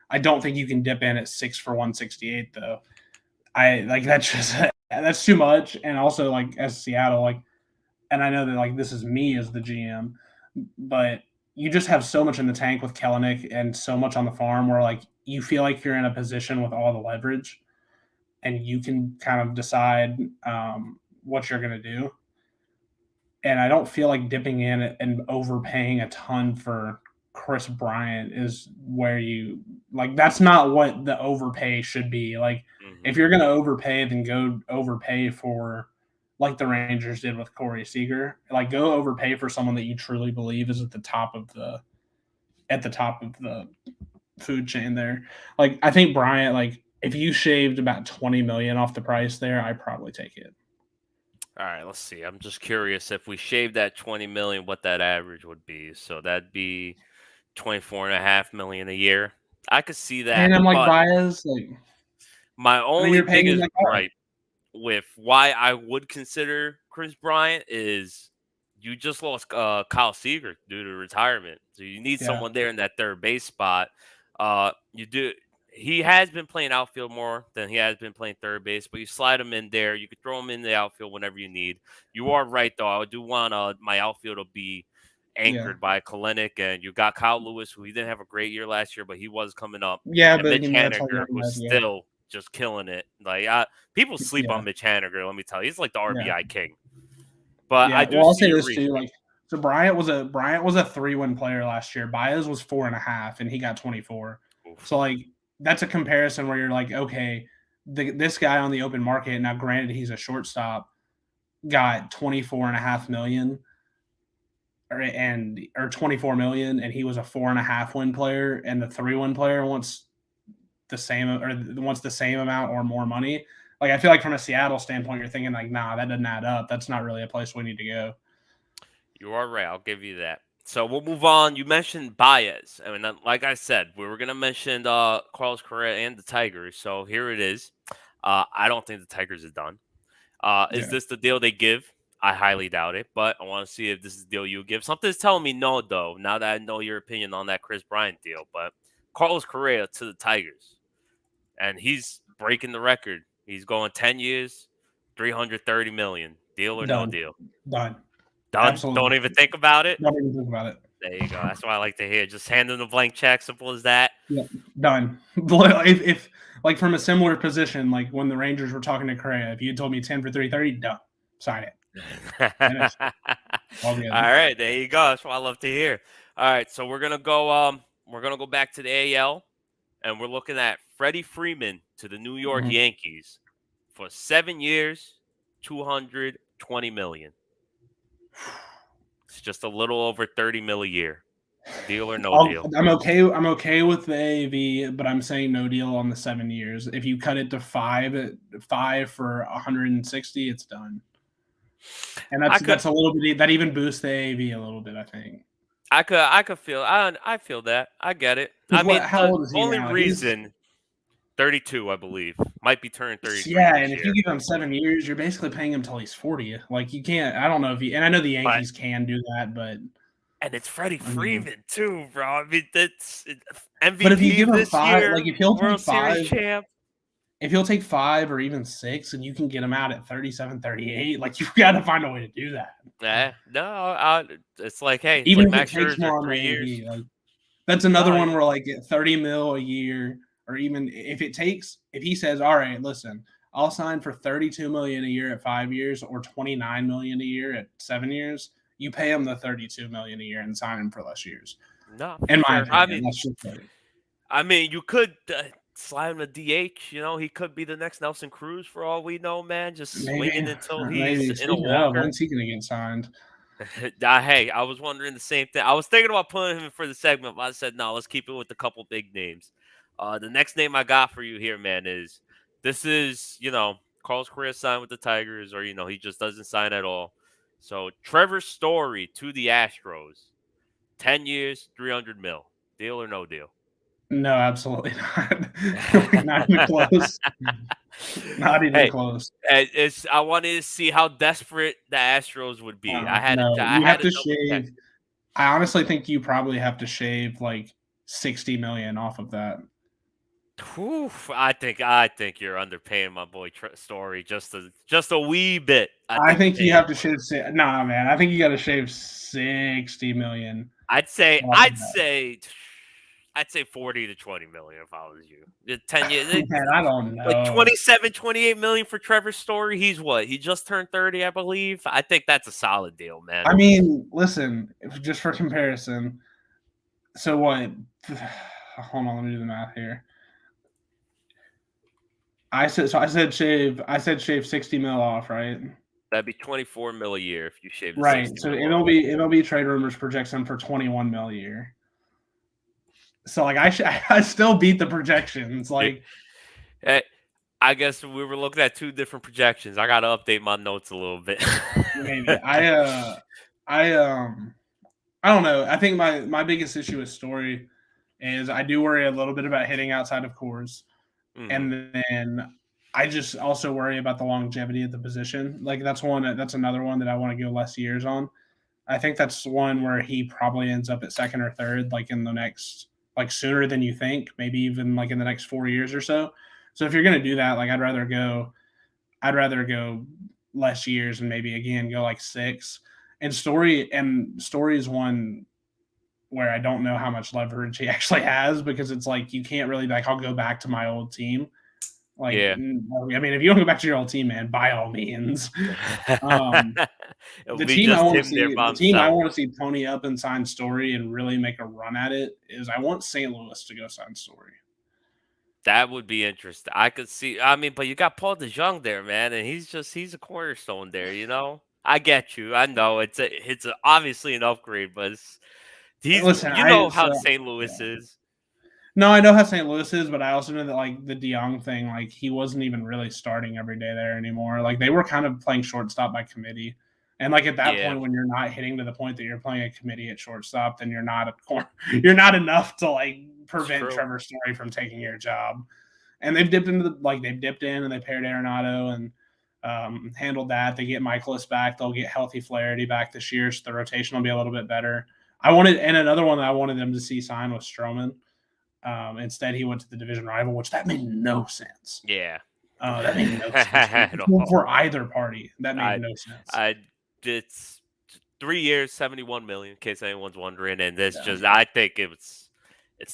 S4: I don't think you can dip in at 6 for 168 though. That's too much. And also, like, as Seattle, like, and I know that, like, this is me as the GM, but you just have so much in the tank with Kellenic and so much on the farm where, like, you feel like you're in a position with all the leverage and you can kind of decide what you're going to do. And I don't feel like dipping in and overpaying a ton for Chris Bryant is where you, like, that's not what the overpay should be. Like, if you're going to overpay, then go overpay for, like the Rangers did with Corey Seager. Like, go overpay for someone that you truly believe is at the top of the food chain there. Like, I think Bryant, like, if you shaved about 20 million off the price there, I'd probably take it.
S3: All right, let's see. I'm just curious if we shave that 20 million, what that average would be. So that'd be 24.5 million a year. I could see that.
S4: And I'm like, Baez, like,
S3: my only biggest
S4: like
S3: gripe with why I would consider Chris Bryant is you just lost Kyle Seager due to retirement. So you need someone there in that third base spot. He has been playing outfield more than he has been playing third base, but you slide him in there. You could throw him in the outfield whenever you need. You are right, though. I do want my outfield to be anchored by Kellenic, and you got Kyle Lewis, who he didn't have a great year last year, but he was coming up.
S4: Yeah,
S3: and
S4: but
S3: Mitch Haniger was still just killing it. Like, people sleep on Mitch Haniger. Let me tell you, he's like the RBI king. But I do.
S4: I'll say this too. Like, so Bryant was a 3-win player last year. Baez was 4.5, and he got 24. Oof. So, like, that's a comparison where you're like, okay, this guy on the open market, now granted he's a shortstop, got 24.5 million or 24 million, and he was a 4.5-win player, and the 3-win player wants the same amount or more money. Like, I feel like from a Seattle standpoint, you're thinking like, nah, that doesn't add up. That's not really a place we need to go.
S3: You are right. I'll give you that. So we'll move on. You mentioned Baez. I mean, like I said, we were going to mention Carlos Correa and the Tigers. So here it is. I don't think the Tigers are done. Is this the deal they give? I highly doubt it, but I want to see if this is the deal you give. Something's telling me no, though, now that I know your opinion on that Chris Bryant deal. But Carlos Correa to the Tigers, and he's breaking the record. He's going 10 years, 330 million. Deal or no deal?
S4: Done.
S3: Absolutely. Don't even think about it?
S4: Don't even think about it.
S3: There you go. That's what I like to hear. Just hand them the blank check. Simple as that.
S4: Yeah, done. If like, from a similar position, like when the Rangers were talking to Correa, if you told me 10 for 330, done. Sign it.
S3: All right, there you go. That's what I love to hear. All right, so we're gonna go back to the AL, and we're looking at Freddie Freeman to the New York Yankees for 7 years, 220 million. It's just a little over 30 mil a year. Deal or no deal?
S4: I'm okay with the AAV, but I'm saying no deal on the 7 years. If you cut it to 5 for 160, it's done. And that's a little bit, that even boosts the AAV a little bit, I think.
S3: I feel that. I get it. I mean,
S4: how old is he
S3: only
S4: now?
S3: reason 32, I believe. Might be turning 33.
S4: Yeah, and if you give him 7 years, you're basically paying him till he's 40. Like, you can't. I don't know if and I know the Yankees can do that, but.
S3: And it's Freddie Freeman too, bro. I mean, that's MVP.
S4: But if you give him
S3: this
S4: 5,
S3: year,
S4: like, if he'll
S3: World
S4: do 5,
S3: Series champ.
S4: if he'll take 5 or even 6 and you can get him out at 37, 38, like, you've got to find a way to do that.
S3: No, it's like, hey, it's
S4: Even
S3: like
S4: if it
S3: Max
S4: takes
S3: Scherzer,
S4: more on the
S3: 3 years.
S4: AB, like, that's another
S3: No,
S4: one where, like, at 30 mil a year, or even if he says, all right, listen, I'll sign for 32 million a year at 5 years or 29 million a year at 7 years, you pay him the 32 million a year and sign him for less years.
S3: no, for
S4: In my
S3: sure.
S4: opinion, that's just like,
S3: I mean, you could slide him a DH. You know, he could be the next Nelson Cruz for all we know, man. Just swinging until he's
S4: maybe.
S3: in a
S4: Speaking of,
S3: walker.
S4: when's he going to get signed?
S3: Hey, I was wondering the same thing. I was thinking about putting him for the segment, but I said no. Let's keep it with a couple big names. The next name I got for you here, man, is Carlos Correa signed with the Tigers, or he just doesn't sign at all. So Trevor Story to the Astros, 10 years, 300 mil, deal or no deal?
S4: No, absolutely not. Like, not even close. Not even
S3: Hey,
S4: close.
S3: I wanted to see how desperate the Astros would be.
S4: No,
S3: I
S4: you
S3: had
S4: have
S3: to
S4: to
S3: double check.
S4: shave. I honestly think you probably have to shave like 60 million off of that.
S3: Whew, I think you're underpaying my boy Story just a wee bit. I
S4: I
S3: think you're
S4: think you
S3: paying
S4: have to
S3: for it.
S4: shave. Nah, man. I think you got to shave 60 million
S3: I'd say
S4: off of
S3: I'd
S4: that.
S3: say I'd say 40 to 20 million if I was you. 10 years,
S4: Man, I don't
S3: like
S4: know.
S3: 27, 28 million for Trevor Story. He's what? He just turned 30, I believe. I think that's a solid deal, man.
S4: I mean, listen, just for comparison. So what? Hold on, let me do the math here. I said shave 60 mil off, right?
S3: That'd be 24 mil a year if you shave the
S4: Right.
S3: 60
S4: So
S3: mil off.
S4: MLB trade rumors projects him for 21 mil a year. So like I still beat the projections. Like
S3: Hey, I guess we were looking at two different projections. I got to update my notes a little bit.
S4: maybe I don't know. I think my biggest issue with Story is I do worry a little bit about hitting outside of cores, and then I just also worry about the longevity of the position. Like that's another one that I want to go less years on. I think that's one where he probably ends up at second or third, like in the next, like sooner than you think, maybe even like in the next 4 years or so. So if you're gonna do that, like I'd rather go less years and maybe again go like 6. And Story is one where I don't know how much leverage he actually has because it's like you can't really like I'll go back to my old team. Like,
S3: Yeah.
S4: I mean, if you want to go back to your old team, man, by all means.
S3: It'll
S4: The
S3: be
S4: team I
S3: just
S4: want
S3: him
S4: to
S3: there
S4: see,
S3: by himself.
S4: pony up and sign Story and really make a run at it is I want St. Louis to go sign Story.
S3: That would be interesting. I could see. I mean, but you got Paul DeJong there, man, and he's a cornerstone there. I get you. I know it's obviously an upgrade, but
S4: Listen,
S3: how St. Louis is.
S4: no, I know how St. Louis is, but I also know that like the DeYoung thing, like he wasn't even really starting every day there anymore. Like they were kind of playing shortstop by committee, and like at that
S3: Yeah.
S4: point, when you're not hitting to the point that you're playing a committee at shortstop, then you're not you're not enough to like prevent Trevor Story from taking your job. And they've dipped in and they paired Arenado and handled that. They get Michaelis back. They'll get healthy Flaherty back this year, so the rotation will be a little bit better. And another one that I wanted them to see sign was Stroman. Instead, he went to the division rival, which that made no sense.
S3: Yeah.
S4: That made no sense for either party. That made no sense.
S3: It's 3 years, 71 million. In case anyone's wondering, and I think it's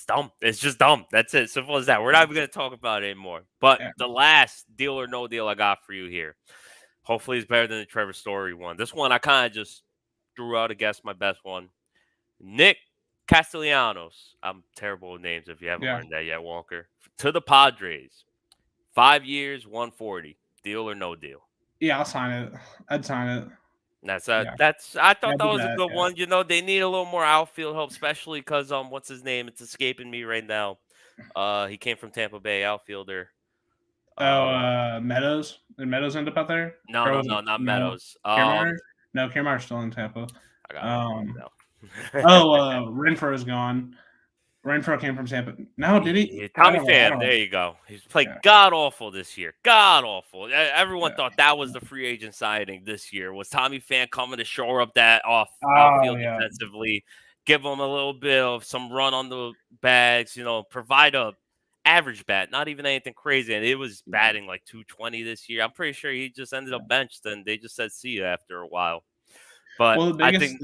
S3: dumb. It's just dumb. That's it. Simple as that. We're not even going to talk about it anymore. But the last deal or no deal I got for you here, hopefully it's better than the Trevor Story one. This one I kind of just threw out a guess, my best one. Nick Castellanos. I'm terrible with names if you haven't learned that yet, Walker. To the Padres. 5 years, 140. Deal or no deal?
S4: Yeah, I'll sign it. I'd sign it.
S3: I thought that was a good one. They need a little more outfield help, especially because what's his name? It's escaping me right now. He came from Tampa Bay, outfielder.
S4: Meadows. Did Meadows end up out there?
S3: No, not Meadows.
S4: Kiermaier? No, Kiermaier's still in Tampa.
S3: I got it now.
S4: Renfroe is gone. Renfroe came from Tampa. No, did he?
S3: Tommy Pham, there you go. He's played god awful this year. God awful. Everyone thought that was the free agent signing this year. Was Tommy Pham coming to shore up that outfield defensively, give him a little bit of some run on the bags, provide a average bat, not even anything crazy. And it was batting like 220 this year. I'm pretty sure he just ended up benched, and they just said see you after a while. But
S4: Well,
S3: I think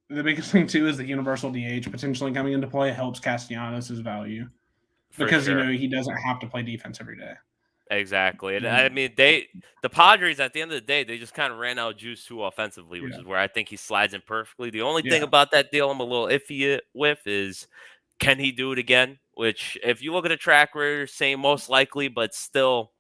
S4: the biggest thing too is the universal DH potentially coming into play helps Castellanos' value
S3: for
S4: because
S3: sure.
S4: he doesn't have to play defense every day.
S3: Exactly. And I mean, the Padres, at the end of the day, they just kind of ran out of juice too offensively, which
S4: Yeah.
S3: is where I think he slides in perfectly. The only thing
S4: Yeah.
S3: about that deal I'm a little iffy with is, can he do it again? Which, if you look at the track record, saying most likely, but still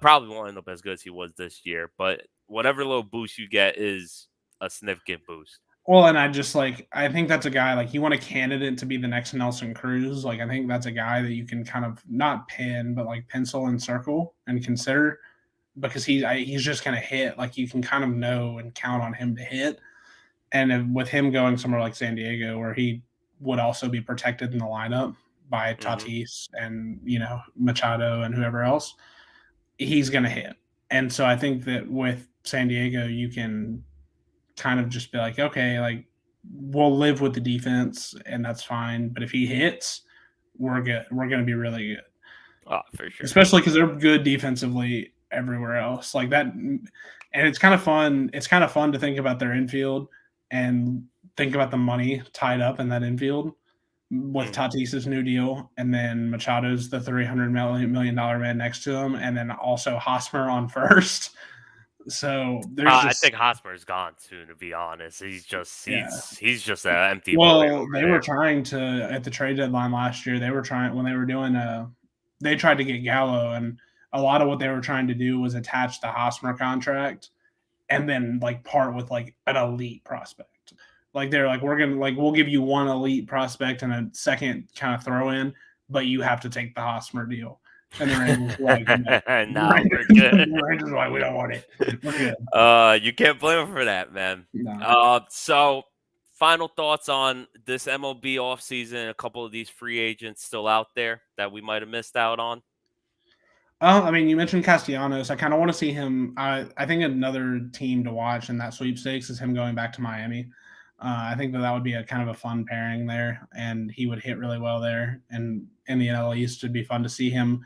S3: probably won't end up as good as he was this year. But whatever little boost you get is a significant boost.
S4: Well, and I think that's a guy, like, you want a candidate to be the next Nelson Cruz. Like, I think that's a guy that you can kind of not pin, but like pencil and circle and consider because he's just going to hit. Like, you can kind of know and count on him to hit. And with him going somewhere like San Diego, where he would also be protected in the lineup by
S3: Hmm.
S4: Tatis and, Machado and whoever else, he's going to hit. And so I think that with San Diego, you can kind of just be like, okay, like, we'll live with the defense and that's fine. But if he hits, we're good. We're going to be really good,
S3: Oh, for sure.
S4: especially because they're good defensively everywhere else. Like that, and it's kind of fun. It's kind of fun to think about their infield and think about the money tied up in that infield with
S3: Mhm.
S4: Tatis's new deal, and then Machado's the $300 million man next to him, and then also Hosmer on first. So there's
S3: I
S4: just
S3: think Hosmer's gone too. To be honest, he's just
S4: yeah.
S3: he's just an empty void
S4: Well,
S3: over
S4: they were
S3: there.
S4: trying to at the trade deadline last year. They were trying when they were doing they tried to get Gallo, and a lot of what they were trying to do was attach the Hosmer contract and then like part with like an elite prospect. Like they're like, we'll give you one elite prospect and a second kind of throw in, but you have to take the Hosmer deal. And the Rangers were like, no.
S3: No, we're good.
S4: The Rangers were like, we don't want it. We're good.
S3: You can't blame him for that, man.
S4: No.
S3: So final thoughts on this MLB offseason, a couple of these free agents still out there that we might have missed out on.
S4: I mean, you mentioned Castellanos. I kind of want to see him. I think another team to watch in that sweepstakes is him going back to Miami. I think that would be a kind of a fun pairing there, and he would hit really well there. And in the NL East, it'd be fun to see him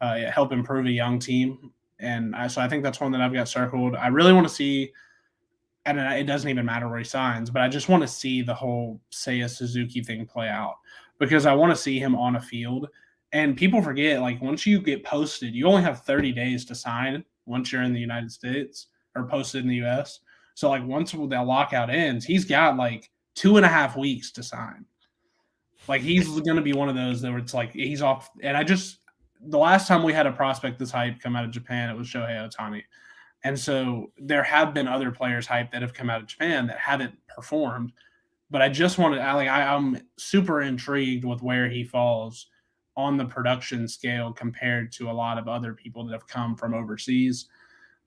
S4: help improve a young team. And so I think that's one that I've got circled. I really want to see, and it doesn't even matter where he signs, but I just want to see the whole Seiya Suzuki thing play out because I want to see him on a field. And people forget, like, once you get posted, you only have 30 days to sign once you're in the United States or posted in the US. So, like, once the lockout ends, he's got like 2.5 weeks to sign. Like, he's going to be one of those that it's like he's off. And the last time we had a prospect this hype come out of Japan, it was Shohei Ohtani. And so there have been other players hype that have come out of Japan that haven't performed. But I just wanted, I'm super intrigued with where he falls on the production scale compared to a lot of other people that have come from overseas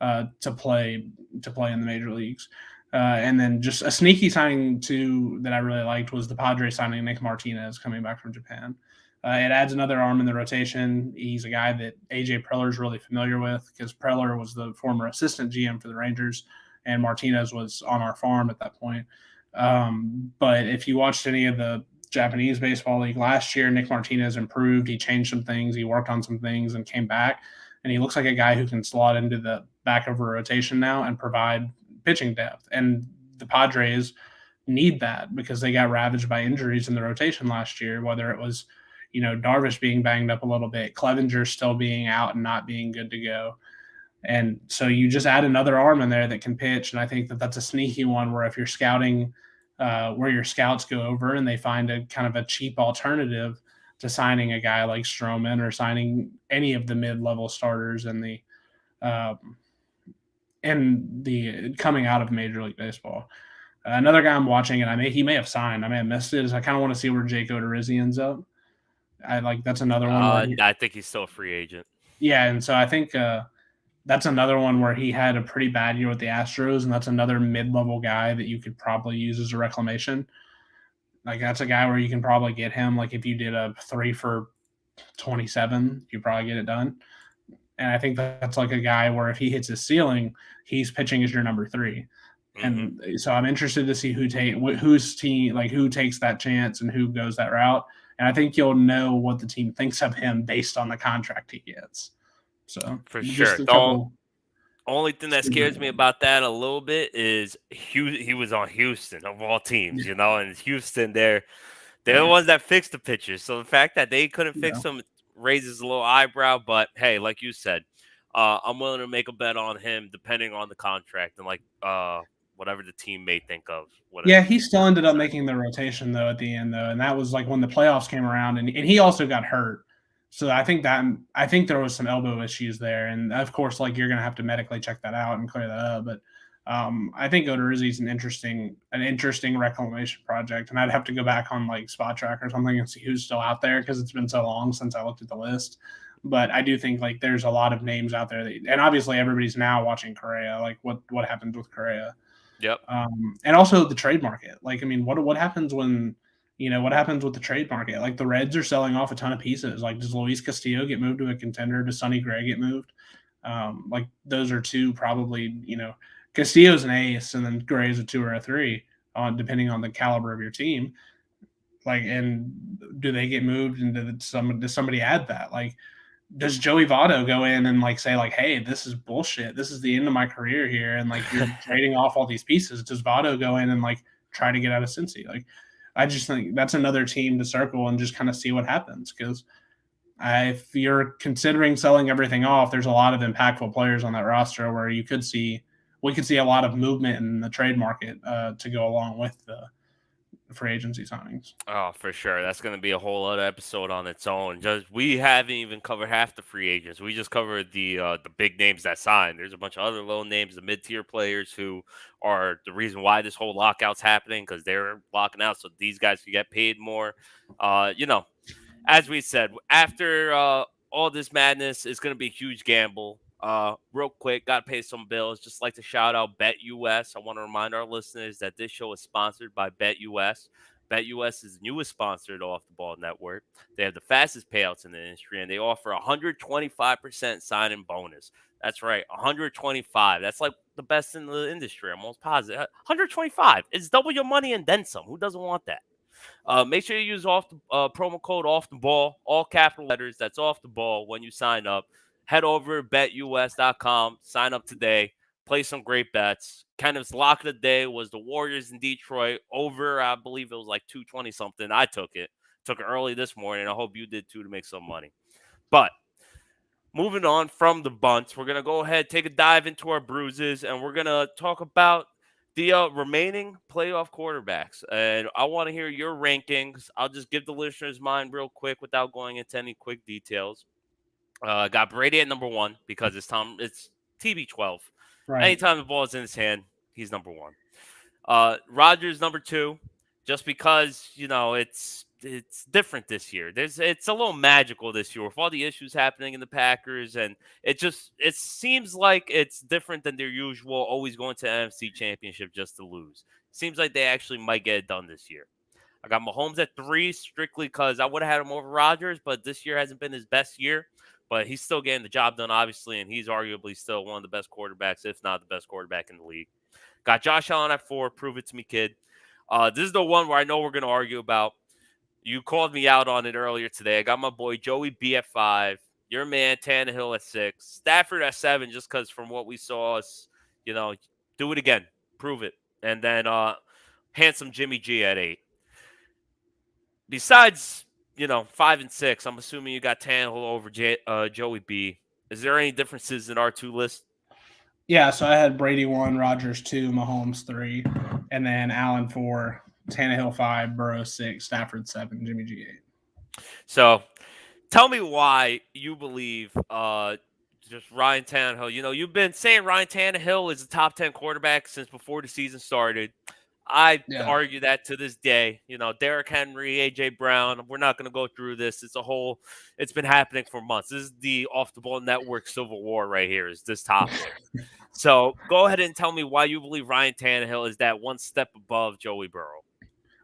S4: to play in the major leagues. And then just a sneaky signing too that I really liked was the Padres signing Nick Martinez coming back from Japan. It adds another arm in the rotation. He's a guy that AJ Preller is really familiar with because Preller was the former assistant GM for the Rangers, and Martinez was on our farm at that point. But if you watched any of the Japanese baseball league last year, Nick Martinez improved. He changed some things. He worked on some things and came back. And he looks like a guy who can slot into the back of a rotation now and provide pitching depth. And the Padres need that because they got ravaged by injuries in the rotation last year, whether it was, Darvish being banged up a little bit, Clevenger still being out and not being good to go. And so you just add another arm in there that can pitch. And I think that that's a sneaky one where if you're scouting where your scouts go over and they find a kind of a cheap alternative to signing a guy like Stroman or signing any of the mid-level starters in the coming out of Major League Baseball. Another guy I'm watching, and he may have signed. I may have missed it. Is I kind of want to see where Jake Odorizzi ends up. That's another one where
S3: I think he's still a free agent.
S4: yeah, and so I think that's another one where he had a pretty bad year with the Astros, and that's another mid-level guy that you could probably use as a reclamation. Like that's a guy where you can probably get him. Like if you did a 3 for 27, you probably get it done. And I think that's like a guy where if he hits his ceiling, he's pitching as your number 3.
S3: Mm-hmm.
S4: And so I'm interested to see who takes that chance and who goes that route. And I think you'll know what the team thinks of him based on the contract he gets. So
S3: For
S4: just
S3: sure.
S4: a couple.
S3: Only thing that scares me about that a little bit is he was on Houston of all teams, and Houston they're the ones that fixed the pitchers. So the fact that they couldn't fix them raises a little eyebrow. But hey, like you said, I'm willing to make a bet on him depending on the contract and whatever the team may think of.
S4: Yeah, he still ended up making the rotation though at the end though, and that was like when the playoffs came around, and he also got hurt. So I think there was some elbow issues there, and of course, like you're gonna have to medically check that out and clear that up. But I think Odorizzi's an interesting reclamation project, and I'd have to go back on like Spot Track or something and see who's still out there because it's been so long since I looked at the list. But I do think like there's a lot of names out there, and obviously everybody's now watching Correa. Like what happens with Correa?
S3: Yep.
S4: And also the trade market. Like I mean, what happens when? What happens with the trade market? Like the Reds are selling off a ton of pieces. Like does Luis Castillo get moved to a contender? Does Sonny Gray get moved? Like those are two probably, Castillo's an ace and then Gray's a 2 or a 3 depending on the caliber of your team. Like, and do they get moved and does somebody add that? Like, does Joey Votto go in and like say like, hey, this is bullshit. This is the end of my career here. And like you're trading off all these pieces. Does Votto go in and like try to get out of Cincy? Like, I just think that's another team to circle and just kind of see what happens. Because if you're considering selling everything off, there's a lot of impactful players on that roster where we could see a lot of movement in the trade market to go along with the free agency signings.
S3: Oh, for sure. That's going to be a whole other episode on its own. We haven't even covered half the free agents. We just covered the big names that signed. There's a bunch of other low names, the mid-tier players who are the reason why this whole lockout's happening because they're locking out so these guys can get paid more. As we said, after all this madness, it's going to be a huge gamble. Real quick, got to pay some bills. Just like to shout out BetUS. I want to remind our listeners that this show is sponsored by BetUS. BetUS is the newest sponsor to Off the Ball Network. They have the fastest payouts in the industry, and they offer 125% sign-in bonus. That's right, 125. That's like the best in the industry. I'm almost positive. 125. It's double your money and then some. Who doesn't want that? Make sure you use promo code Off the Ball, all capital letters. That's Off the Ball when you sign up. Head over to betus.com, sign up today, play some great bets. Kenneth's lock of the day was the Warriors in Detroit over, I believe it was like 220 something. I took it early this morning. I hope you did too to make some money. But moving on from the bunts, we're going to go ahead, take a dive into our bruises, and we're going to talk about the remaining playoff quarterbacks. And I want to hear your rankings. I'll just give the listeners mine real quick without going into any quick details. Got Brady at number 1 because it's TB12.
S4: Right.
S3: Anytime the ball is in his hand, he's number 1. Rodgers number 2, just because it's different this year. It's a little magical this year with all the issues happening in the Packers, and it seems like it's different than their usual always going to NFC Championship just to lose. Seems like they actually might get it done this year. I got Mahomes at 3 strictly because I would have had him over Rodgers, but this year hasn't been his best year. But he's still getting the job done, obviously, and he's arguably still one of the best quarterbacks, if not the best quarterback in the league. Got Josh Allen at 4. Prove it to me, kid. This is the one where I know we're going to argue about. You called me out on it earlier today. I got my boy Joey B at 5. Your man Tannehill at 6. Stafford at 7, just because from what we saw, do it again. Prove it. And then handsome Jimmy G at 8. Besides 5 and 6, I'm assuming you got Tannehill over Joey B. Is there any differences in our 2 lists?
S4: Yeah, so I had Brady 1, Rodgers 2, Mahomes 3, and then Allen 4, Tannehill 5, Burrow 6, Stafford 7, Jimmy G 8.
S3: So tell me why you believe just Ryan Tannehill. You've been saying Ryan Tannehill is a top 10 quarterback since before the season started. I argue that to this day. Derrick Henry, A.J. Brown, we're not going to go through this. It's been happening for months. This is the Off the Ball Network Civil War right here, is this topic. So go ahead and tell me why you believe Ryan Tannehill is that one step above Joey Burrow.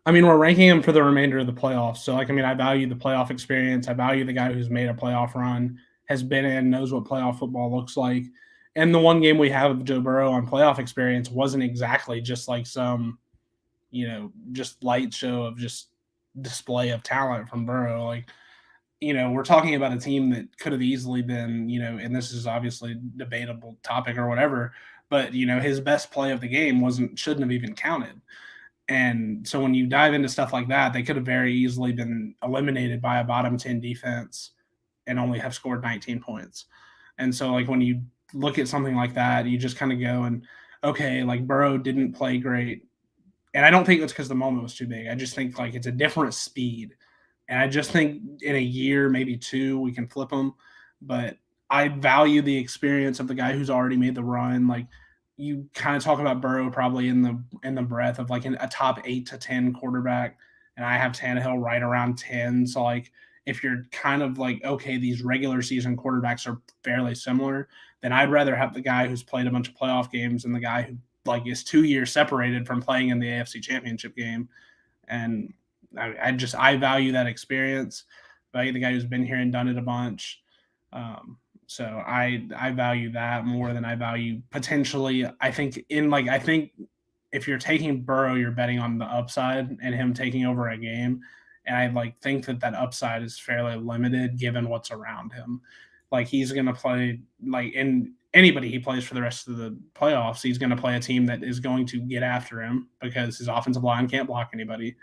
S4: I mean, we're ranking him for the remainder of the playoffs. So, I value the playoff experience. I value the guy who's made a playoff run, has been in, knows what playoff football looks like. And the one game we have of Joe Burrow on playoff experience wasn't exactly just like some, just light show of just display of talent from Burrow. Like, we're talking about a team that could have easily been, and this is obviously a debatable topic or whatever, but his best play of the game shouldn't have even counted. And so when you dive into stuff like that, they could have very easily been eliminated by a bottom 10 defense and only have scored 19 points. And so like when you look at something like that, you just kind of go and okay, like Burrow didn't play great. And I don't think it's because the moment was too big. I just think like it's a different speed. And I just think in a year, maybe 2, we can flip them. But I value the experience of the guy who's already made the run. Like you kind of talk about Burrow probably in the breadth of like a top 8 to 10 quarterback, and I have Tannehill right around 10. So like if you're kind of like okay, these regular season quarterbacks are fairly similar, then I'd rather have the guy who's played a bunch of playoff games and the guy who like is 2 years separated from playing in the AFC Championship game. And I value that experience. I value the guy who's been here and done it a bunch. So I value that more than I value potentially. I think if you're taking Burrow, you're betting on the upside and him taking over a game. And I think that upside is fairly limited given what's around him. Like he's going to play in anybody he plays for the rest of the playoffs, he's going to play a team that is going to get after him because his offensive line can't block anybody.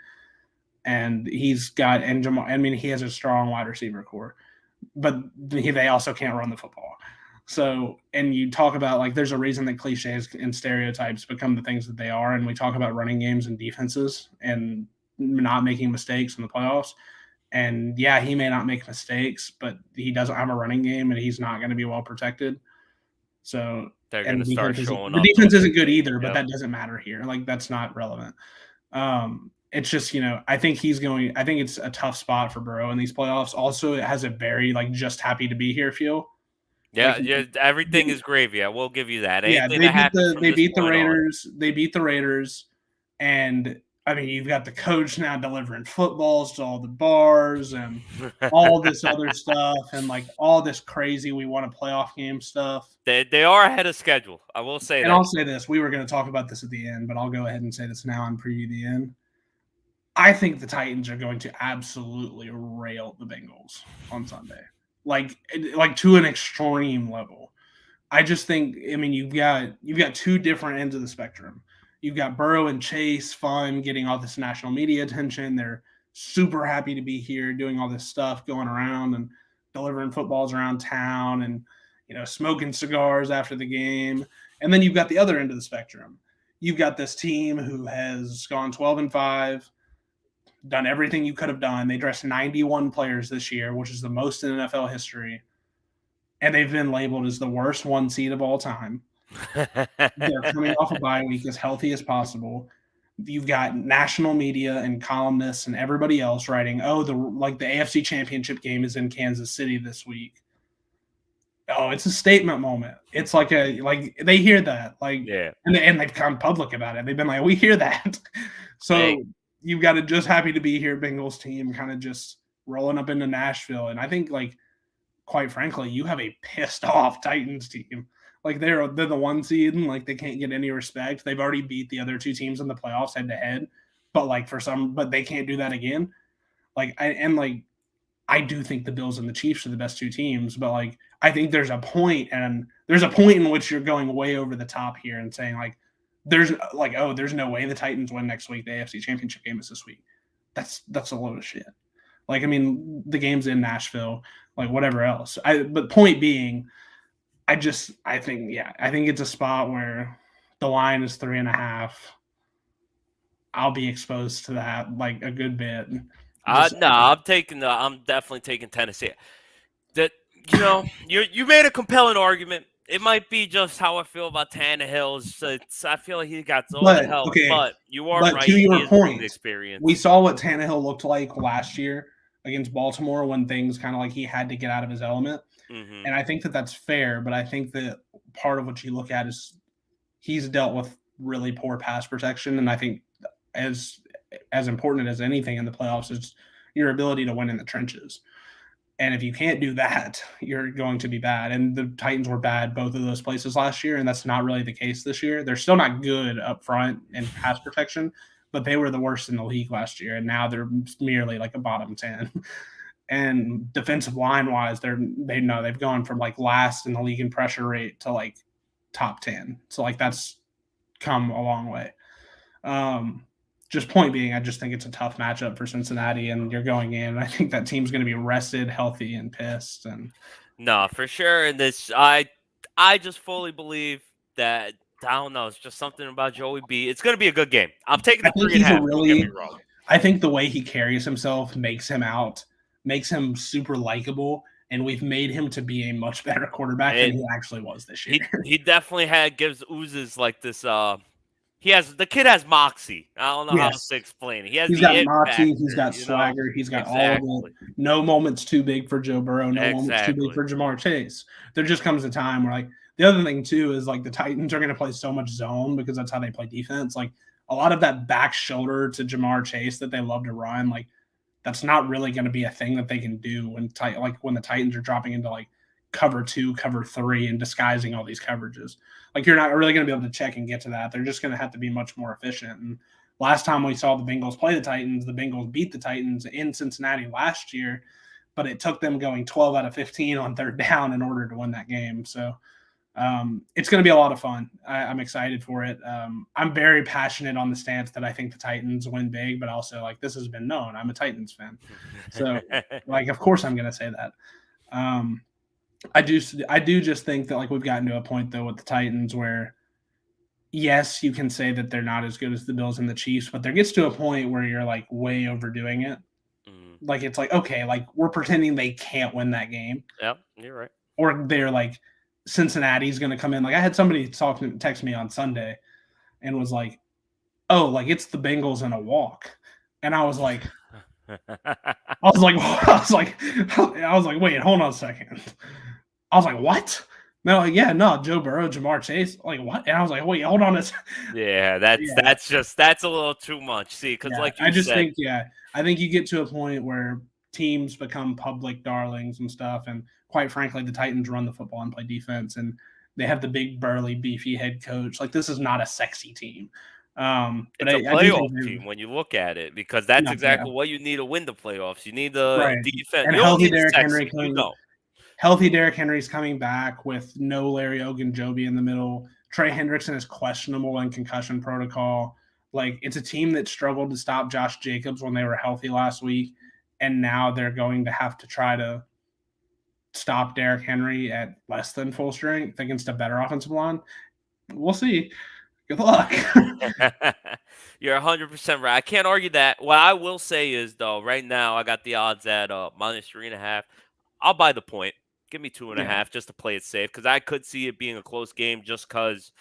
S4: And he has a strong wide receiver core, but they also can't run the football. So, and you talk about there's a reason that cliches and stereotypes become the things that they are. And we talk about running games and defenses and not making mistakes in the playoffs. And yeah, he may not make mistakes, but he doesn't have a running game and he's not going to be well protected. So
S3: they're going to start showing
S4: up. The defense isn't good either, but that doesn't matter here. That's not relevant. It's just, I think it's a tough spot for Burrow in these playoffs. Also, it has a very just happy to be here feel.
S3: Yeah, everything is gravy. I will give you that.
S4: Yeah, they beat the Raiders. They beat the Raiders, and I mean, you've got the coach now delivering footballs to all the bars and all this other stuff, and all this crazy we want a playoff game stuff.
S3: They are ahead of schedule. I will say that.
S4: And I'll say this: we were going to talk about this at the end, but I'll go ahead and say this now and preview the end. I think the Titans are going to absolutely rail the Bengals on Sunday, like to an extreme level. I just think, you've got 2 different ends of the spectrum. You've got Burrow and Chase, fun, getting all this national media attention. They're super happy to be here, doing all this stuff, going around and delivering footballs around town, and smoking cigars after the game. And then you've got the other end of the spectrum. You've got this team who has gone 12-5. Done everything you could have done. They dressed 91 players this year, which is the most in NFL history. And they've been labeled as the worst 1 seed of all time. They're coming off a bye week as healthy as possible. You've got national media and columnists and everybody else writing, the AFC Championship game is in Kansas City this week. Oh, it's a statement moment. It's they hear that. And they've come public about it. They've been like, we hear that. So you've got a just happy to be here Bengals team kind of just rolling up into Nashville. And I think, quite frankly, you have a pissed off Titans team. They're the 1 seed and they can't get any respect. They've already beat the other 2 teams in the playoffs head to head, but but they can't do that again. I do think the Bills and the Chiefs are the best 2 teams, but I think there's a point in which you're going way over the top here and saying there's no way the Titans win next week. The AFC Championship game is this week. That's a load of shit. The game's in Nashville, whatever else. But point being, I think it's a spot where the line is 3.5. I'll be exposed to that a good bit.
S3: I'm definitely taking Tennessee. That you made a compelling argument. It might be just how I feel about Tannehill. I feel like he got all the help. Okay. But you are right.
S4: To your point, we saw what Tannehill looked like last year against Baltimore when things kind of he had to get out of his element. Mm-hmm. And I think that that's fair. But I think that part of what you look at is he's dealt with really poor pass protection. And I think as important as anything in the playoffs is your ability to win in the trenches. And if you can't do that, you're going to be bad. And the Titans were bad both of those places last year, and that's not really the case this year. They're still not good up front in pass protection, but they were the worst in the league last year, and now they're merely like a bottom 10. And defensive line wise, they've gone from like last in the league in pressure rate to like top 10. So like that's come a long way. Just point being, I just think it's a tough matchup for Cincinnati, and you're going in. I think that team's going to be rested, healthy, and pissed. And
S3: No, for sure. And I just fully believe that. I don't know. It's just something about Joey B. It's going to be a good game. I'm taking
S4: I
S3: the
S4: think
S3: 3.5. Don't get me wrong.
S4: I think the way he carries himself makes him super likable, and we've made him to be a much better quarterback than he actually was this year.
S3: He definitely oozes like this. The kid has moxie. I don't know how to explain it.
S4: He's got moxie. He's got swagger. He's got all of it. No moment's too big for Joe Burrow. No moment's too big for Jamar Chase. There just comes a time where, like, the other thing too is like the Titans are going to play so much zone because that's how they play defense. Like a lot of that back shoulder to Jamar Chase that they love to run, like that's not really going to be a thing that they can do when the Titans are dropping into like cover 2, cover 3, and disguising all these coverages. Like you're not really going to be able to check and get to that. They're just going to have to be much more efficient. And last time we saw the Bengals play the Bengals beat the Titans in Cincinnati last year, but it took them going 12 out of 15 on third down in order to win that game. So it's going to be a lot of fun. I'm excited for it. I'm very passionate on the stance that I think the Titans win big, but also like this has been known. I'm a Titans fan. So like, of course I'm going to say that. I do just think that like we've gotten to a point though with the Titans where yes, you can say that they're not as good as the Bills and the Chiefs, but there gets to a point where you're like way overdoing it. Like it's like, okay, like we're pretending they can't win that game.
S3: Yep, you're right.
S4: Or they're like Cincinnati's going to come in. Like I had somebody text me on Sunday and was like, "Oh, like it's the Bengals in a walk," and I was like, "Wait, hold on a second." I was like, "What?" No, no, Joe Burrow, Jamar Chase, like what? And I was like, "Wait, hold on a second."
S3: Yeah, that's a little too much. See, because like you said,
S4: I think you get to a point where teams become public darlings and stuff, and quite frankly, the Titans run the football and play defense, and they have the big, burly, beefy head coach. Like this is not a sexy team.
S3: It's a playoff team when you look at it, because that's exactly what you need to win the playoffs. You need the defense.
S4: And healthy Derrick Henry. Healthy Derrick Henry's coming back with no Larry Ogunjobi in the middle. Trey Hendrickson is questionable in concussion protocol. Like it's a team that struggled to stop Josh Jacobs when they were healthy last week, and now they're going to have to try to stop Derrick Henry at less than full strength against a better offensive line. We'll see. Good luck.
S3: You're 100% right. I can't argue that. What I will say is, though, right now I got the odds at -3.5. I'll buy the point. Give me 2.5 just to play it safe, because I could see it being a close game just because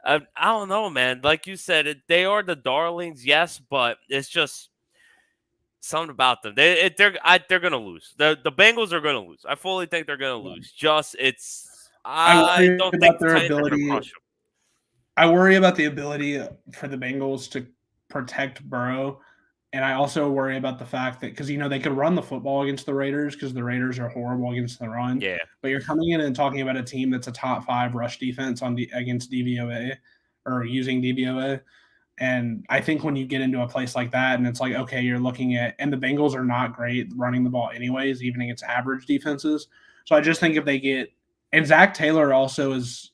S3: I don't know, man. Like you said, they are the darlings, yes, but it's just something about them. They're going to lose. The Bengals are going to lose. I fully think they're going to lose. I don't think the Titans are going to crush them.
S4: I worry about the ability for the Bengals to protect Burrow. And I also worry about the fact that, because, they could run the football against the Raiders because the Raiders are horrible against the run.
S3: Yeah.
S4: But you're coming in and talking about a team that's a top 5 rush defense against DVOA or using DVOA. And I think when you get into a place like that and it's like, okay, you're looking at – and the Bengals are not great running the ball anyways, even against average defenses. So I just think if they get – and Zach Taylor also is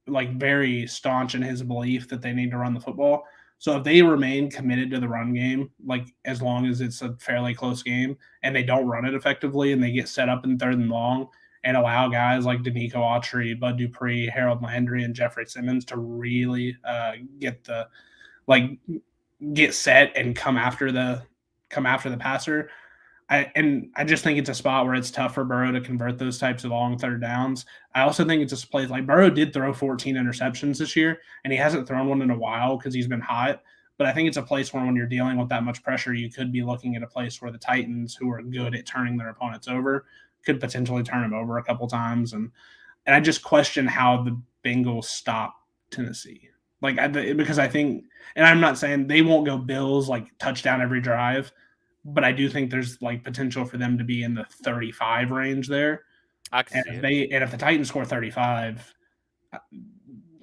S4: like very staunch in his belief that they need to run the football. So if they remain committed to the run game, like as long as it's a fairly close game and they don't run it effectively and they get set up in 3rd and long and allow guys like Danico Autry, Bud Dupree, Harold Landry, and Jeffrey Simmons to really get set and come after the passer. I just think it's a spot where it's tough for Burrow to convert those types of long 3rd downs. I also think it's a place like Burrow did throw 14 interceptions this year, and he hasn't thrown one in a while because he's been hot. But I think it's a place where when you're dealing with that much pressure, you could be looking at a place where the Titans, who are good at turning their opponents over, could potentially turn them over a couple times. And I just question how the Bengals stop Tennessee. Because I think, and I'm not saying they won't go Bills like touchdown every drive, but I do think there's like potential for them to be in the 35 range there. If the Titans score 35,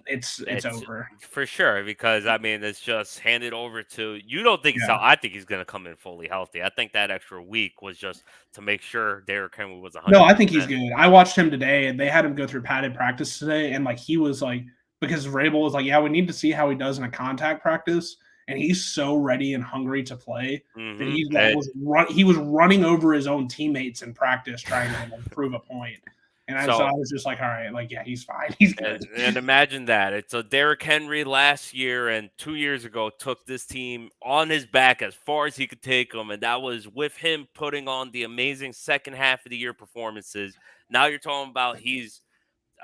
S4: it's over.
S3: for sure, because I mean it's just handed over to you. Don't think so?
S4: Yeah.
S3: I think he's going to come in fully healthy. I think that extra week was just to make sure Derrick Henry was
S4: No,
S3: 100%.
S4: I think he's good. I watched him today, and they had him go through padded practice today, and like he was like, because Vrabel was like, yeah, we need to see how he does in a contact practice, and he's so ready and hungry to play that he like he was running over his own teammates in practice trying to like, prove a point. And I was just like, all right, like yeah, he's fine, he's good.
S3: And imagine that. It's a Derrick Henry last year and 2 years ago took this team on his back as far as he could take them, and that was with him putting on the amazing second half of the year performances. Now you're talking about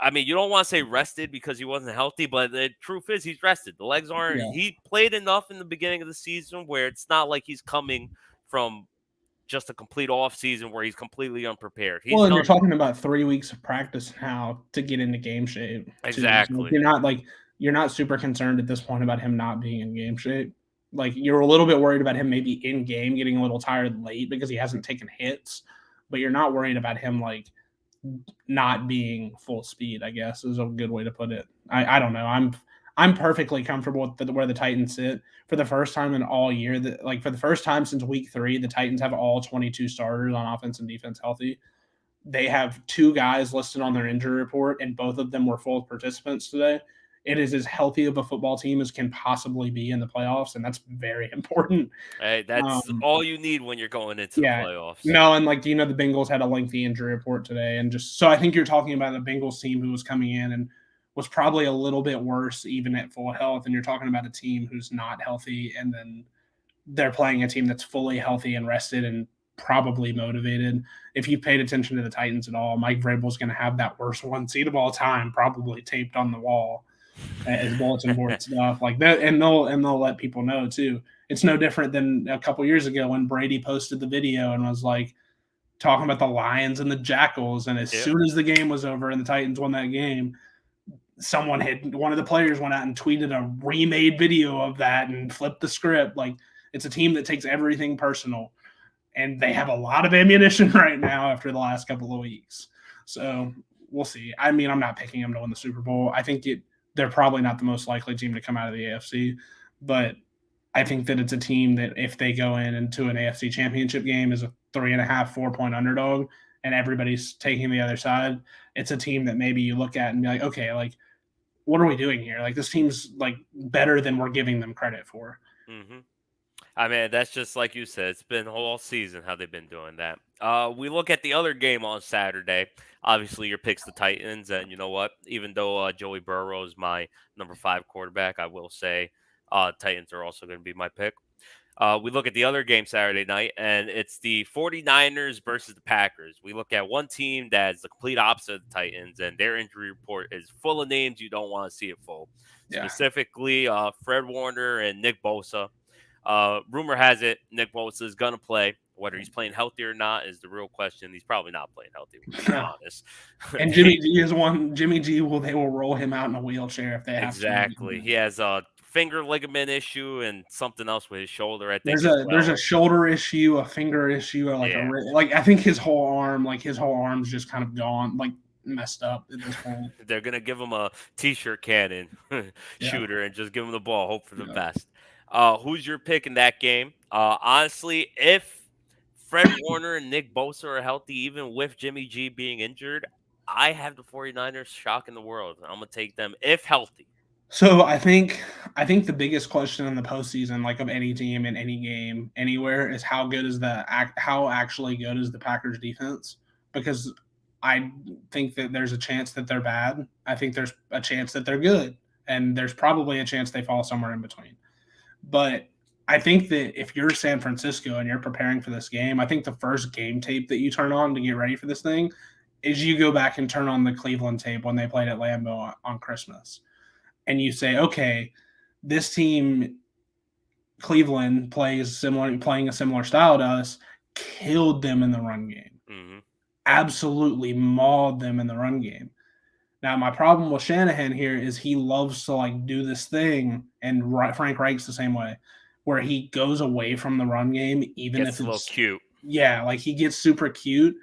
S3: I mean, you don't want to say rested because he wasn't healthy, but the truth is he's rested. The legs aren't.
S4: Yeah.
S3: He played enough in the beginning of the season where it's not like he's coming from just a complete off season where he's completely unprepared. He's
S4: Well, and
S3: done
S4: you're talking about 3 weeks of practice now to get into game shape. Too.
S3: exactly.
S4: So you're not super concerned at this point about him not being in game shape. Like you're a little bit worried about him maybe in game getting a little tired late because he hasn't taken hits, but you're not worried about him like not being full speed, I guess is a good way to put it. I don't know. I'm perfectly comfortable with where the Titans sit for the first time in all year. Like for the first time since week 3, the Titans have all 22 starters on offense and defense healthy. They have 2 guys listed on their injury report, and both of them were full participants today. It is as healthy of a football team as can possibly be in the playoffs, and that's very important.
S3: Hey, that's all you need when you're going into the playoffs.
S4: No, and like, the Bengals had a lengthy injury report today, and just so I think you're talking about the Bengals team who was coming in and was probably a little bit worse even at full health, and you're talking about a team who's not healthy, and then they're playing a team that's fully healthy and rested and probably motivated. If you've paid attention to the Titans at all, Mike Vrabel's going to have that worst 1 seed of all time probably taped on the wall as bulletin board stuff like that, and they'll let people know too. It's no different than a couple years ago when Brady posted the video and was like talking about the Lions and the Jackals, and as soon as the game was over and the Titans won that game, one of the players went out and tweeted a remade video of that and flipped the script. Like, it's a team that takes everything personal, and they have a lot of ammunition right now after the last couple of weeks. So we'll see. I mean, I'm not picking them to win the Super Bowl. I think they're probably not the most likely team to come out of the AFC, but I think that it's a team that if they go into an AFC championship game as a 3.5, 4-point underdog and everybody's taking the other side, it's a team that maybe you look at and be like, okay, like, what are we doing here? Like, this team's like better than we're giving them credit for.
S3: Mm-hmm. I mean, that's just like you said. It's been all season how they've been doing that. We look at the other game on Saturday. Obviously, your pick's the Titans, and you know what? Even though Joey Burrow is my number 5 quarterback, I will say Titans are also going to be my pick. We look at the other game Saturday night, and it's the 49ers versus the Packers. We look at one team that's the complete opposite of the Titans, and their injury report is full of names you don't want to see it full. Yeah. Specifically, Fred Warner and Nick Bosa. Rumor has it Nick Bosa is going to play. Whether he's playing healthy or not is the real question. He's probably not playing healthy, to be honest.
S4: And Jimmy G is one. Jimmy G they will roll him out in a wheelchair if they have to.
S3: Exactly. He has a finger ligament issue and something else with his shoulder. I think
S4: there's a shoulder issue, a finger issue, or like I think his whole arm's just kind of gone, like messed up at this point.
S3: They're gonna give him a t-shirt cannon shooter and just give him the ball. Hope for the best. Who's your pick in that game? Honestly, if Fred Warner and Nick Bosa are healthy, even with Jimmy G being injured, I have the 49ers shocking the world. I'm going to take them if healthy.
S4: So I think the biggest question in the postseason, like of any team in any game anywhere, is how actually good is the Packers defense? Because I think that there's a chance that they're bad. I think there's a chance that they're good, and there's probably a chance they fall somewhere in between. But I think that if you're San Francisco and you're preparing for this game, I think the first game tape that you turn on to get ready for this thing is you go back and turn on the Cleveland tape when they played at Lambeau on Christmas. And you say, okay, this team, Cleveland, playing a similar style to us, killed them in the run game.
S3: Mm-hmm.
S4: Absolutely mauled them in the run game. Now, my problem with Shanahan here is he loves to like do this thing, and Frank Reich's the same way, where he goes away from the run game, even if it's
S3: a little cute.
S4: Yeah, like he gets super cute.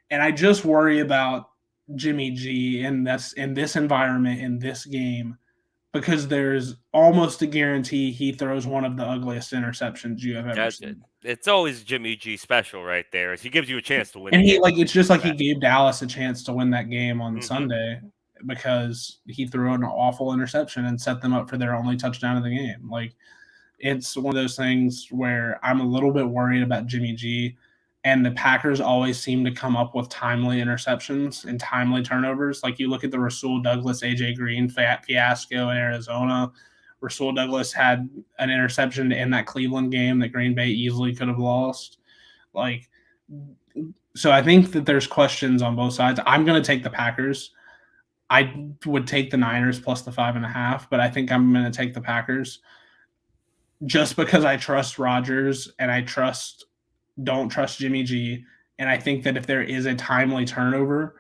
S4: And I just worry about Jimmy G in this environment, in this game, because there's almost a guarantee he throws one of the ugliest interceptions you have ever seen.
S3: It's always Jimmy G special right there. He gives you a chance to win
S4: And
S3: the
S4: he
S3: game.
S4: it's just like he gave Dallas a chance to win that game on
S3: Mhm.
S4: Sunday because he threw an awful interception and set them up for their only touchdown of the game. Like, it's one of those things where I'm a little bit worried about Jimmy G, and the Packers always seem to come up with timely interceptions and timely turnovers. Like, you look at the Rasul Douglas, AJ Green fiasco in Arizona. Rasul Douglas had an interception in that Cleveland game that Green Bay easily could have lost. Like, so I think that there's questions on both sides. I'm going to take the Packers. I would take the Niners plus the 5.5, but I think I'm going to take the Packers just because I trust Rodgers and I don't trust Jimmy G. And I think that if there is a timely turnover,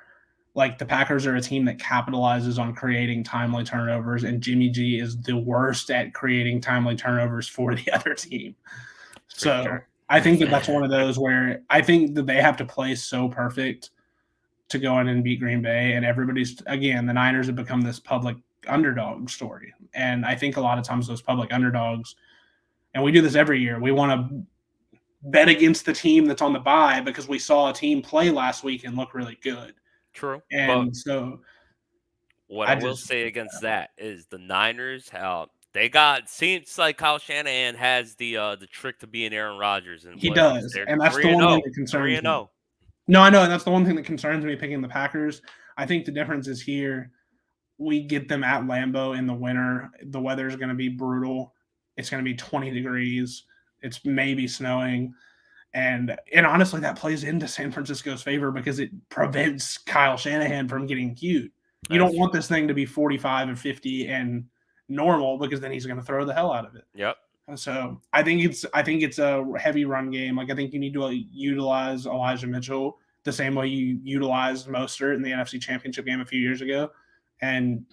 S4: like, the Packers are a team that capitalizes on creating timely turnovers, and Jimmy G is the worst at creating timely turnovers for the other team. So
S3: sure.
S4: I think that that's one of those where I think that they have to play so perfect to go in and beat Green Bay. And again, the Niners have become this public underdog story. And I think a lot of times those public underdogs, and we do this every year, we want to bet against the team that's on the bye because we saw a team play last week and look really good.
S3: True.
S4: And
S3: But
S4: so
S3: what I will say against that is the Niners, seems like Kyle Shanahan has the trick to being Aaron Rodgers, and
S4: he does.
S3: they're
S4: And that's the
S3: 3 and
S4: one thing
S3: 0,
S4: that
S3: 3
S4: concerns
S3: and
S4: me.
S3: 0.
S4: No, I know. And that's the one thing that concerns me picking the Packers. I think the difference is here. We get them at Lambeau in the winter. The weather is going to be brutal. It's going to be 20 degrees. It's maybe snowing. And honestly, that plays into San Francisco's favor because it prevents Kyle Shanahan from getting cute. You don't want this thing to be 45 and 50 and normal because then he's going to throw the hell out of it.
S3: Yep.
S4: So I think it's a heavy run game. Like, I think you need to utilize Elijah Mitchell the same way you utilized Mostert in the NFC Championship game a few years ago, and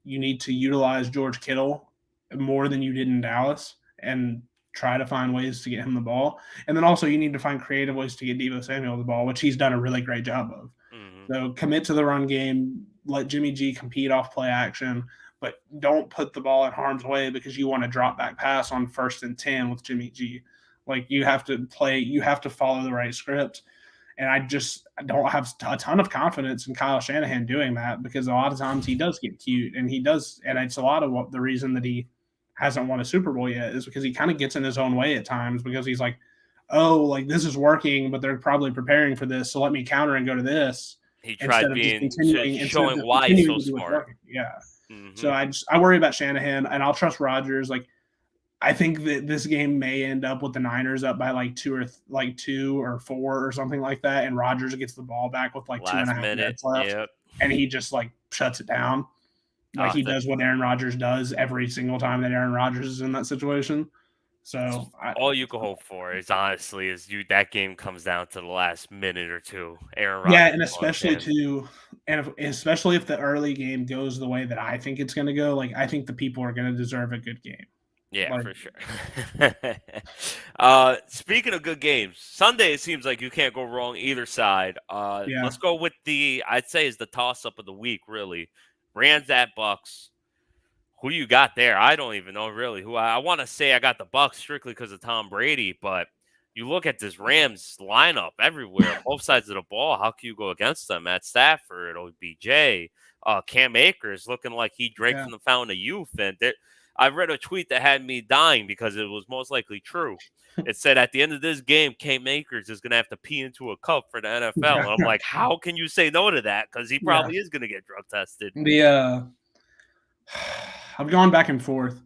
S4: you need to utilize George Kittle more than you did in Dallas and try to find ways to get him the ball. And then also you need to find creative ways to get Deebo Samuel the ball, which he's done a really great job of.
S3: Mm-hmm.
S4: So commit to the run game, let Jimmy G compete off play action, but don't put the ball in harm's way because you want to drop back pass on 1st and 10 with Jimmy G. Like, you have to follow the right script. And I don't have a ton of confidence in Kyle Shanahan doing that because a lot of times he does get cute and it's a lot of the reason that he hasn't won a Super Bowl yet is because he kind of gets in his own way at times because he's like, oh, like, this is working, but they're probably preparing for this. So let me counter and go to this.
S3: He tried showing why he's so smart.
S4: Yeah. Mm-hmm. So I worry about Shanahan, and I'll trust Rodgers. Like, I think that this game may end up with the Niners up by like 2 or 4 or something like that, and Rodgers gets the ball back with like
S3: last
S4: 2.5 minutes left,
S3: yep.
S4: and he just like shuts it down. Like, he does what Aaron Rodgers does every single time that Aaron Rodgers is in that situation. So
S3: all you can hope for is honestly that game comes down to the last minute or two. Aaron
S4: Rodgers, and especially especially if the early game goes the way that I think it's going to go. Like, I think the people are going to deserve a good game.
S3: Yeah, for sure. Speaking of good games, Sunday it seems like you can't go wrong either side. Let's go with I'd say is the toss up of the week. Really, Rams at Bucks. Who you got there? I don't even know really who I want to say I got the Bucks strictly because of Tom Brady, but you look at this Rams lineup everywhere, both sides of the ball. How can you go against them? Matt Stafford, OBJ, Cam Akers looking like he drank from the fountain of youth. And I read a tweet that had me dying because it was most likely true. It said at the end of this game, Cam Akers is going to have to pee into a cup for the NFL. And I'm like, how can you say no to that? Because he probably is going to get drug tested.
S4: I've gone back and forth,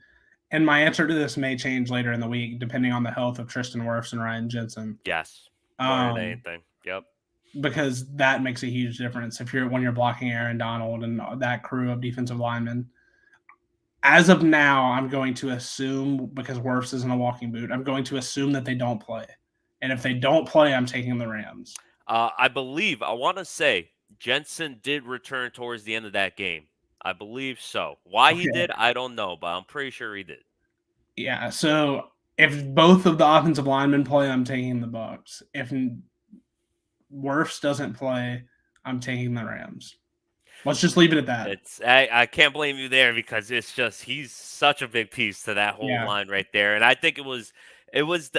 S4: and my answer to this may change later in the week, depending on the health of Tristan Wirfs and Ryan Jensen.
S3: Yes, more than anything. Yep.
S4: Because that makes a huge difference when you're blocking Aaron Donald and that crew of defensive linemen. As of now, I'm going to assume, because Wirfs isn't a walking boot, I'm going to assume that they don't play. And if they don't play, I'm taking the Rams.
S3: I want to say Jensen did return towards the end of that game. I believe so. Why he did, I don't know, but I'm pretty sure he did.
S4: Yeah, so if both of the offensive linemen play, I'm taking the Bucks. If Wirfs doesn't play, I'm taking the Rams. Let's just leave it at that.
S3: I can't blame you there because it's just he's such a big piece to that whole
S4: Yeah.
S3: line right there, and I think it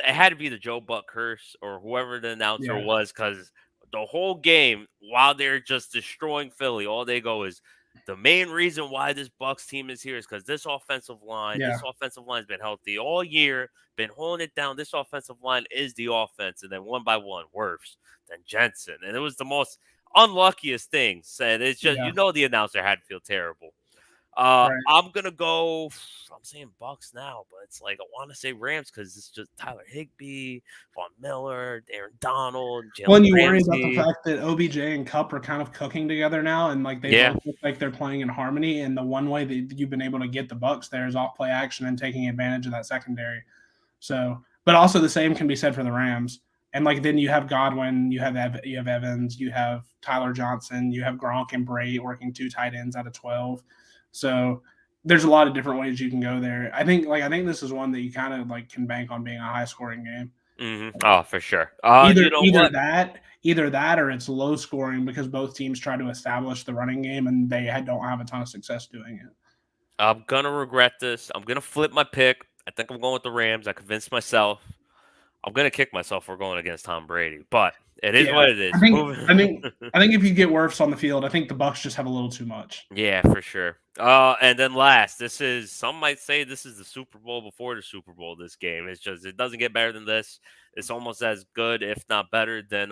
S3: had to be the Joe Buck curse or whoever the announcer
S4: Yeah.
S3: was because the whole game while they're just destroying Philly, all they go is the main reason why this Bucks team is here is because this offensive line,
S4: Yeah.
S3: this offensive line's been healthy all year, been holding it down. This offensive line is the offense, and then one by one, Wirfs, then Jensen, and it was the most unluckiest things. And it's just,
S4: Yeah.
S3: the announcer had to feel terrible.
S4: Right.
S3: I'm going to go, I'm saying Bucks now, but it's like I want to say Rams because it's just Tyler Higbee, Von Miller, Aaron Donald,
S4: Well,
S3: Jalen
S4: and you worry about the
S3: Ramsey.
S4: fact that OBJ and Cup are kind of cooking together now, and like they
S3: Yeah.
S4: both look like they're playing in harmony. And the one way that you've been able to get the Bucks there is off play action and taking advantage of that secondary. So, but also the same can be said for the Rams. And like then you have Godwin, you have Evans, you have Tyler Johnson, you have Gronk and Bray working 2 tight ends out of 12. So there's a lot of different ways you can go there. I think this is one that you kind of like can bank on being a high scoring game.
S3: Mm-hmm. Oh, for sure.
S4: Either
S3: What?
S4: either that or it's low scoring because both teams try to establish the running game and they don't have a ton of success doing it.
S3: I'm going to regret this. I'm going to flip my pick. I think I'm going with the Rams. I convinced myself. I'm going to kick myself for going against Tom Brady, but it is what it is.
S4: I think if you get Wirfs on the field, I think the Bucks just have a little too much.
S3: Yeah, for sure. And then last, some might say this is the Super Bowl before the Super Bowl. This game, it's just it doesn't get better than this. It's almost as good, if not better, than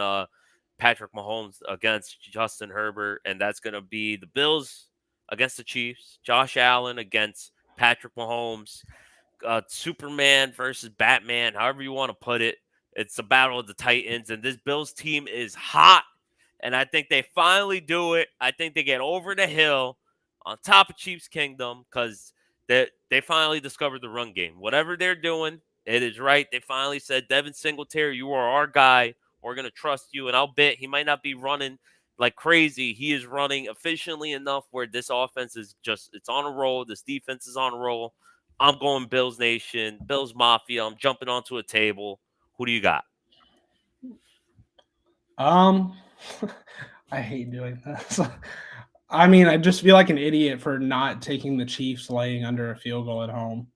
S3: Patrick Mahomes against Justin Herbert, and that's going to be the Bills against the Chiefs. Josh Allen against Patrick Mahomes. Superman versus Batman, however you want to put it. It's the battle of the Titans, and this Bills team is hot. And I think they finally do it. I think they get over the hill on top of Chiefs Kingdom because they finally discovered the run game. Whatever they're doing, it is right. They finally said, Devin Singletary, you are our guy. We're going to trust you. And I'll bet he might not be running like crazy. He is running efficiently enough where this offense is it's on a roll. This defense is on a roll. I'm going Bills Nation, Bills Mafia. I'm jumping onto a table. Who do you got?
S4: I hate doing this. I mean, I just feel like an idiot for not taking the Chiefs laying under a field goal at home.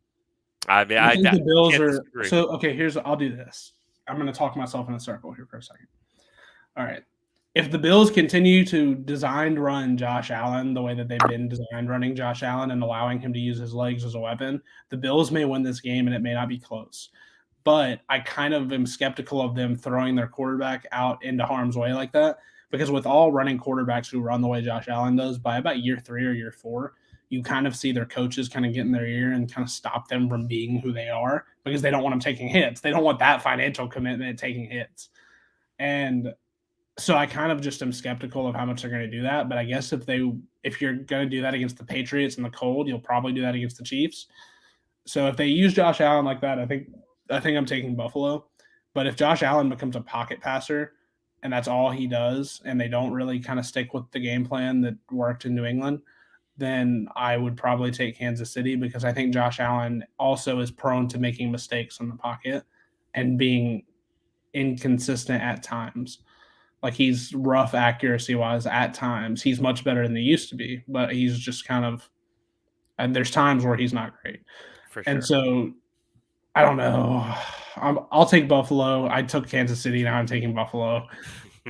S3: I mean,
S4: I think the Bills are
S3: disagree.
S4: so okay. I'll do this. I'm going to talk myself in a circle here for a second. All right. If the Bills continue to run Josh Allen the way that they've been designed running Josh Allen and allowing him to use his legs as a weapon, the Bills may win this game and it may not be close. But I kind of am skeptical of them throwing their quarterback out into harm's way like that because with all running quarterbacks who run the way Josh Allen does, by about year 3 or year 4, you kind of see their coaches kind of get in their ear and kind of stop them from being who they are because they don't want them taking hits. They don't want that financial commitment taking hits. And so I kind of just am skeptical of how much they're going to do that. But I guess if you're going to do that against the Patriots in the cold, you'll probably do that against the Chiefs. So if they use Josh Allen like that, I think I'm taking Buffalo. But if Josh Allen becomes a pocket passer and that's all he does, and they don't really kind of stick with the game plan that worked in New England, then I would probably take Kansas City because I think Josh Allen also is prone to making mistakes in the pocket and being inconsistent at times. Like he's rough accuracy wise at times. He's much better than he used to be, but he's just kind of, and there's times where he's not great.
S3: For sure.
S4: And so I don't know. I'll take Buffalo. I took Kansas City. Now I'm taking Buffalo.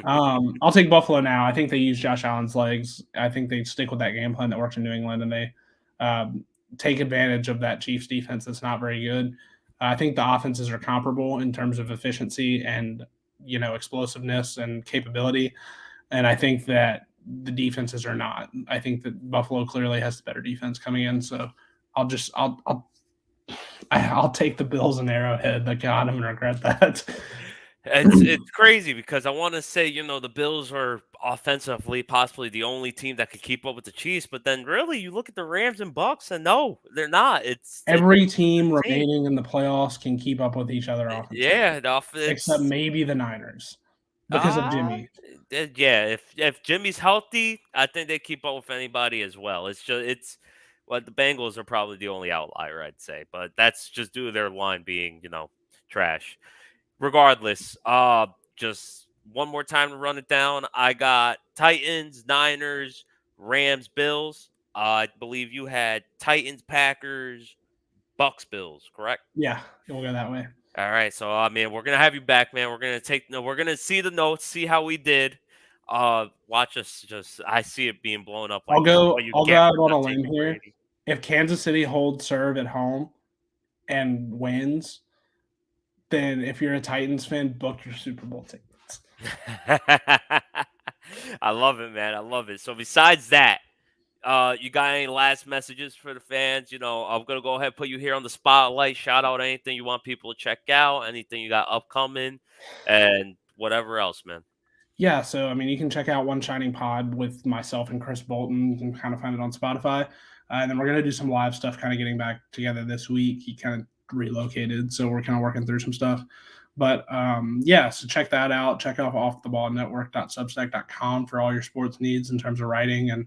S4: I'll take Buffalo now. I think they use Josh Allen's legs. I think they stick with that game plan that works in New England, and they take advantage of that Chiefs defense that's not very good. I think the offenses are comparable in terms of efficiency and explosiveness and capability, and I think that the defenses are not. I think that Buffalo clearly has the better defense coming in. So I'll take the Bills and Arrowhead. God, I'm gonna regret that.
S3: It's crazy because I want to say, the Bills are offensively possibly the only team that could keep up with the Chiefs, but then really you look at the Rams and Bucks and no, they're not.
S4: Every team remaining in the playoffs can keep up with each other offensively.
S3: Yeah,
S4: except maybe the Niners because of Jimmy.
S3: Yeah, if Jimmy's healthy, I think they keep up with anybody as well. Well, the Bengals are probably the only outlier, I'd say, but that's just due to their line being, trash. Regardless, just one more time to run it down. I got Titans, Niners, Rams, Bills. I believe you had Titans, Packers, Bucks, Bills, correct?
S4: Yeah, we'll go that way.
S3: All right, so we're gonna have you back, man. We're gonna see the notes, see how we did. Watch us I see it being blown up like
S4: I'll
S3: this is
S4: go.
S3: what you
S4: I'll go
S3: get
S4: out
S3: for
S4: on
S3: not
S4: a limb
S3: taking
S4: here.
S3: Brady.
S4: If Kansas City holds serve at home and wins, then if you're a Titans fan, book your Super Bowl tickets.
S3: I love it, man. I love it. So besides that, you got any last messages for the fans? I'm gonna go ahead and put you here on the spotlight. Shout out anything you want people to check out, anything you got upcoming, and whatever else, man.
S4: Yeah, so I mean, you can check out One Shining Pod with myself and Chris Bolton. You can kind of find it on Spotify, and then we're gonna do some live stuff, kind of getting back together this week. He kind of relocated, so we're kind of working through some stuff. But yeah, so check that out. Check out offtheballnetwork.substack.com for all your sports needs in terms of writing and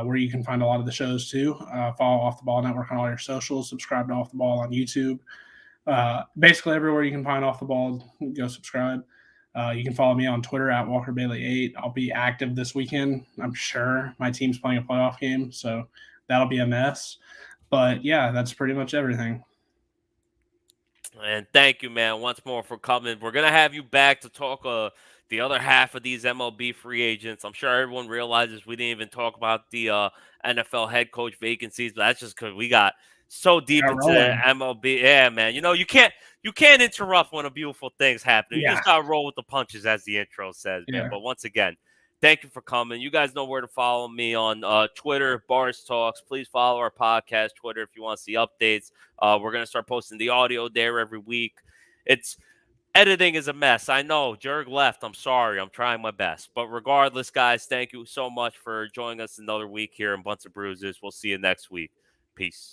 S4: where you can find a lot of the shows too. Follow Off the Ball Network on all your socials. Subscribe to Off the Ball on YouTube. Basically everywhere you can find Off the Ball, go subscribe. You can follow me on Twitter at WalkerBailey8. I'll be active this weekend. I'm sure my team's playing a playoff game, so that'll be a mess. But yeah, that's pretty much everything.
S3: And thank you, man, once more for coming. We're gonna have you back to talk the other half of these MLB free agents. I'm sure everyone realizes we didn't even talk about the NFL head coach vacancies, but that's just because we got so deep into the MLB. Yeah, man. You can't interrupt when a beautiful thing's happening. You just gotta roll with the punches, as the intro says, man. But once again, thank you for coming. You guys know where to follow me on Twitter, Bars Talks. Please follow our podcast Twitter if you want to see updates. We're going to start posting the audio there every week. Editing is a mess. I know. Jurg left. I'm sorry. I'm trying my best. But regardless, guys, thank you so much for joining us another week here in Bunts and Bruises. We'll see you next week. Peace.